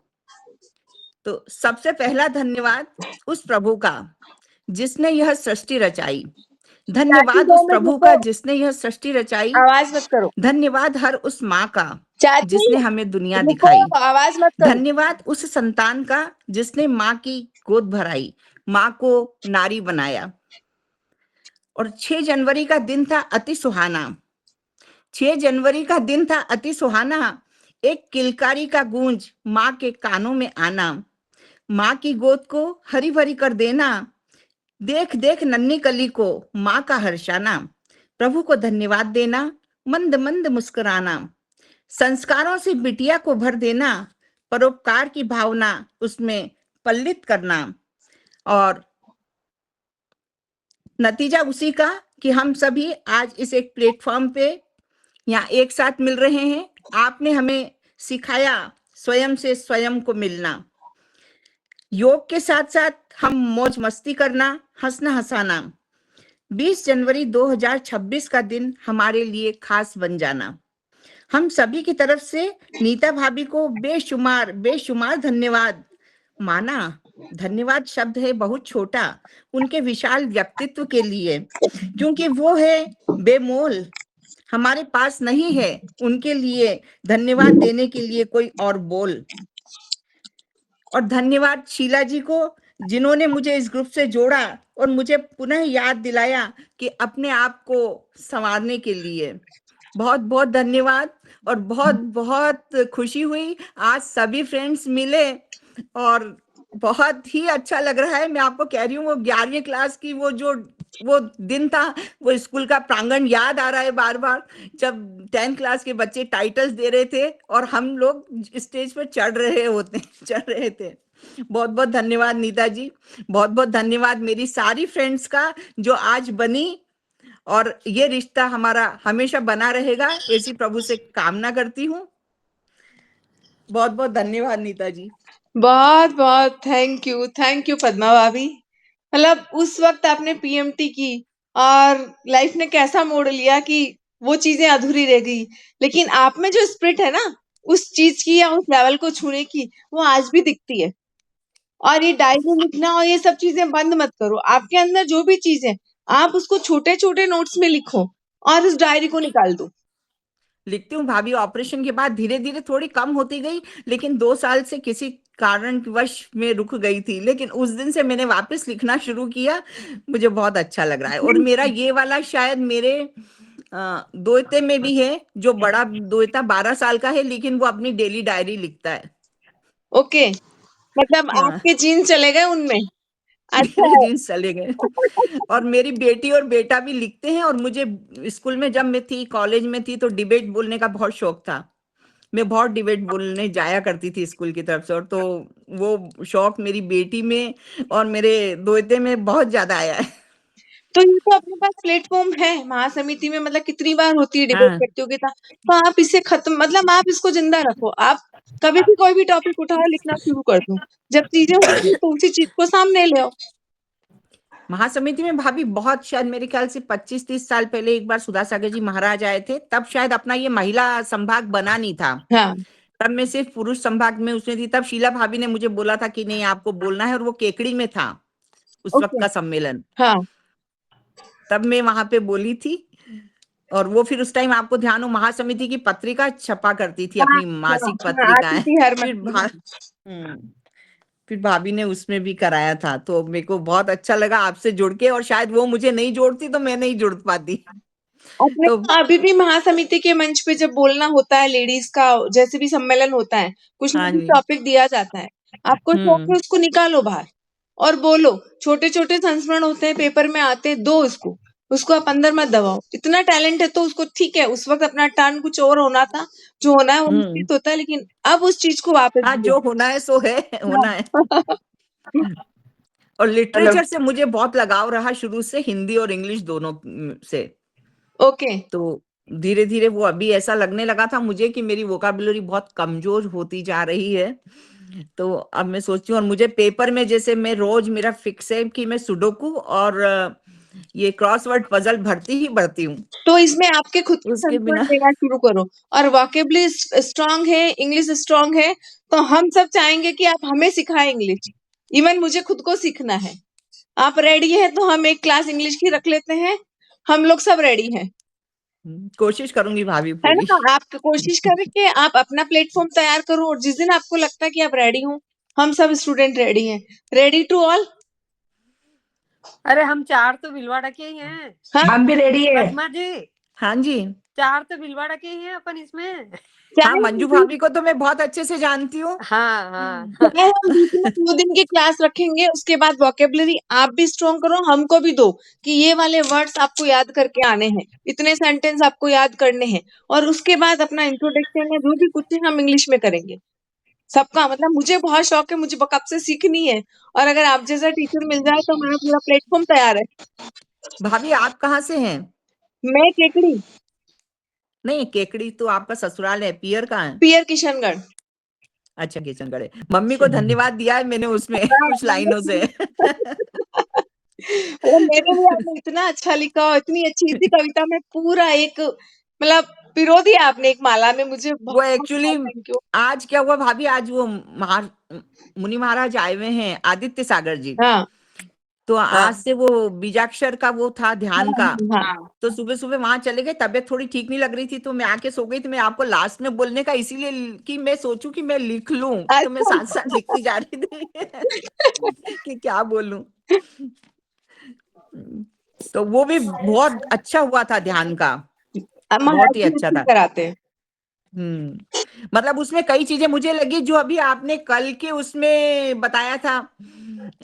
तो सबसे पहला धन्यवाद उस प्रभु का जिसने यह सृष्टि रचाई। धन्यवाद उस प्रभु का जिसने यह सृष्टि रचाई। आवाज मत करो। धन्यवाद हर उस माँ का चाची जिसने हमें दुनिया रुको, दिखाई। आवाज मत करो। धन्यवाद उस संतान का जिसने माँ की गोद भराई, माँ को नारी बनाया। और 6 जनवरी का दिन था अति सुहाना। 6 जनवरी का दिन था अति सुहाना। एक किलकारी का गूंज माँ के कानों में आना, माँ की गोद को हरी भरी कर देना, देख देख नन्ही कली को माँ का हर्षाना, प्रभु को धन्यवाद देना, मंद मंद मुस्कुराना, संस्कारों से बिटिया को भर देना, परोपकार की भावना उसमें पल्लित करना। और नतीजा उसी का कि हम सभी आज इस एक प्लेटफॉर्म पे यहाँ एक साथ मिल रहे हैं। आपने हमें सिखाया स्वयं से स्वयं को मिलना, योग के साथ साथ हम मौज मस्ती करना, हंसना हंसाना। 20 जनवरी 2026 का दिन हमारे लिए खास बन जाना। हम सभी की तरफ से नीता भाभी को बेशुमार बेशुमार धन्यवाद माना। धन्यवाद शब्द है बहुत छोटा उनके विशाल व्यक्तित्व के लिए, क्योंकि वो है बेमोल, हमारे पास नहीं है उनके लिए धन्यवाद देने के लिए कोई और बोल। और धन्यवाद शीला जी को जिन्होंने मुझे इस ग्रुप से जोड़ा और मुझे पुनः याद दिलाया कि अपने आप को संवारने के लिए। बहुत बहुत धन्यवाद। और बहुत बहुत खुशी हुई आज सभी फ्रेंड्स मिले और बहुत ही अच्छा लग रहा है। मैं आपको कह रही हूँ वो 11वीं क्लास की वो दिन था, वो स्कूल का प्रांगण याद आ रहा है बार बार, जब 10th क्लास के बच्चे टाइटल्स दे रहे थे और हम लोग स्टेज पर चढ़ रहे थे। बहुत बहुत धन्यवाद नीता जी, बहुत बहुत धन्यवाद मेरी सारी फ्रेंड्स का जो आज बनी, और ये रिश्ता हमारा हमेशा बना रहेगा ऐसी प्रभु से कामना करती हूँ। बहुत बहुत धन्यवाद नीता जी। बहुत बहुत थैंक यू पद्मा भाभी। मतलब उस वक्त आपने पीएमटी की और लाइफ ने कैसा मोड़ लिया कि वो चीजें अधूरी रह गई, लेकिन आप में जो स्पिरिट है ना उस चीज की या उस लेवल को छूने की, वो आज भी दिखती है। और ये डायरी लिखना और ये सब चीजें बंद मत करो। आपके अंदर जो भी चीज है आप उसको छोटे छोटे नोट्स में लिखो और उस डायरी को निकाल दो। लिखती हूँ भाभी। ऑपरेशन के बाद धीरे धीरे थोड़ी कम होती गई, लेकिन 2 साल से किसी कारणवश में रुक गई थी, लेकिन उस दिन से मैंने वापस लिखना शुरू किया। मुझे बहुत अच्छा लग रहा है। और मेरा ये वाला शायद मेरे दोते में भी है। जो बड़ा दोता 12 साल का है, लेकिन वो अपनी डेली डायरी लिखता है। ओके, मतलब हाँ। आपके जीन चले गए उनमें। अच्छा मेरे है। जीन्स चले गए। और मेरी बेटी और बेटा भी लिखते हैं। और मुझे स्कूल में जब मैं थी, कॉलेज में थी, तो डिबेट बोलने का बहुत शौक था। मैं बहुत डिबेट बोलने जाया करती थी स्कूल की तरफ से। और तो वो शौक मेरी बेटी में और मेरे दोते में बहुत ज्यादा आया है। तो ये तो अपने पास प्लेटफॉर्म है महासमिति में, मतलब कितनी बार होती है डिबेट हाँ। प्रतियोगिता, तो आप इसे खत्म, मतलब आप इसको जिंदा रखो। आप कभी भी कोई भी टॉपिक उठाओ, लिखना शुरू कर दो। जब चीजें होती हैं तो उसी चीज को सामने ले आओ। महासमिति में भाभी बहुत, शायद मेरे ख्याल से 25-30 साल पहले एक बार सुधा सागर जी महाराज आए थे, तब शायद अपना ये महिला संभाग बना नहीं था। हाँ, तब मैं सिर्फ पुरुष संभाग में उसमें थी। तब शीला भाभी ने मुझे बोला था कि नहीं, आपको बोलना है। और वो केकड़ी में था उस वक्त ओके, का सम्मेलन। हाँ, तब मैं वहां पे बोली थी। और वो फिर उस टाइम आपको ध्यान हो, महासमिति की पत्रिका छपा करती थी, हाँ, अपनी हाँ, मासिक हाँ, आती पत्रिकाएं। थी हर फिर महीने। फिर भाभी ने उसमें भी कराया था। तो मेरे को बहुत अच्छा लगा आपसे जुड़ के। और शायद वो मुझे नहीं जोड़ती तो मैं नहीं जुड़ पाती। अपने तो तो अभी भी महासमिति के मंच पे जब बोलना होता है लेडीज का, जैसे भी सम्मेलन होता है, कुछ ना हाँ कुछ जी। टॉपिक दिया जाता है, आपको शौक है उसको निकालो बाहर और बोलो। छोटे छोटे संस्मरण होते हैं, पेपर में आते हैं, दो उसको आप अंदर मत दबाओ। इतना टैलेंट है तो उसको, ठीक है, उस वक्त अपना टर्न कुछ और होना था, जो होना है वो निश्चित होता है, लेकिन अब उस चीज को वापस हाँ, दियो। जो होना है सो है, होना है। और हेलो, लिटरेचर से मुझे बहुत लगाव रहा शुरू से, हिंदी और इंग्लिश दोनों से। ओके, तो धीरे धीरे वो अभी ऐसा लगने लगा था मुझे कि मेरी वोकाबुलरी बहुत कमजोर होती जा रही है। तो अब मैं सोचती हूँ, और मुझे पेपर में जैसे मैं रोज, मेरा फिक्स है कि मैं सुडोकू और ये क्रॉसवर्ड पजल भरती ही भरती हूँ। तो इसमें आपके खुद के उसके संस्मरण बिना देना शुरू करो। और वोकेबुलरी स्ट्रांग है, इंग्लिश स्ट्रांग है, तो हम सब चाहेंगे कि आप हमें सिखाएं इंग्लिश। इवन मुझे खुद को सीखना है। आप रेडी है तो हम एक क्लास इंग्लिश की रख लेते हैं। हम लोग सब रेडी हैं, कोशिश करूंगी भाभी है पूरी। ना? आप कोशिश करके आप अपना प्लेटफॉर्म तैयार करो, और जिस दिन आपको लगता है कि आप रेडी हो, हम सब स्टूडेंट रेडी हैं। Ready to all. अरे हम 4 तो भिलवाड़ा के ही हैं। हाँ, हम भी रेडी है। पद्मा जी, हाँ जी। 4 तो भिलवाड़ा के ही हैं अपन इसमें। हाँ, चाहे मंजू हम भाभी को तो मैं बहुत अच्छे से जानती हूँ। हाँ, हाँ। चाहे हम बीच में 2 दिन की क्लास रखेंगे, उसके बाद वोकेबुलरी आप भी स्ट्रॉन्ग करो, हमको भी दो कि ये वाले वर्ड्स आपको याद करके आने हैं, इतने सेंटेंस आपको याद करने हैं, और उसके बाद अपना इंट्रोडक्शन या जो भी कुछ है हम इंग्लिश में करेंगे। सबका मतलब, मुझे बहुत शौक है, मुझे कब से सीखनी है, और अगर आप जैसा टीचर मिल जाए तो हमारा पूरा प्लेटफॉर्म तैयार है। भाभी आप कहाँ से हैं? मैं केकड़ी, नहीं, केकड़ी तो आपका ससुराल है, पियर कहाँ है? पियर किशनगढ़। अच्छा, किशनगढ़ है। मम्मी को धन्यवाद दिया है मैंने उसमें कुछ लाइनों से। मतलब मेरे लिए आपने इतना अच्छा लिखा और इतनी अच्छी सी कविता में पूरा एक, मतलब पिरो दिया आपने एक माला में। मुझे वो बहुत एक्चुअली थैंक यू। आज क्या हुआ भाभी, आज वो मुनि महाराज आए हुए हैं, आदित्य सागर जी। हाँ, तो आज से वो बीजाक्षर का वो था, ध्यान का। हाँ, हाँ तो सुबह सुबह वहां चले गए, तबीयत थोड़ी ठीक नहीं लग रही थी, तो मैं आके सो गई थी। मैं आपको लास्ट में बोलने का इसीलिए कि मैं सोचूं कि मैं लिख लूं, तो मैं अच्छा। साथ साथ लिखती जा रही थी कि क्या बोलूं। तो वो भी बहुत अच्छा हुआ था, ध्यान का बहुत ही अच्छा था। कराते हैं। मतलब उसमें कई चीजें मुझे लगी जो अभी आपने कल के उसमें बताया था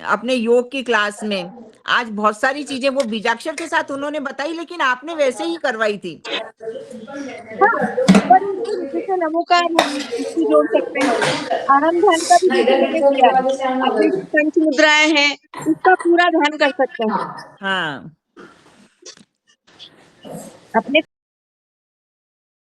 अपने योग की क्लास में। आज बहुत सारी चीजें वो बीजाक्षर के साथ उन्होंने बताई, लेकिन आपने वैसे ही करवाई थी। हाँ, ऊपर नीचे जैसे नमोकार हम इसको जोड़ सकते हैं, आनंद ध्यान का भी जैसे मैंने किया है, अपनी जो पंच मुद्राएं हैं उसका पूरा ध्यान कर सकते हैं, हाँ, अपने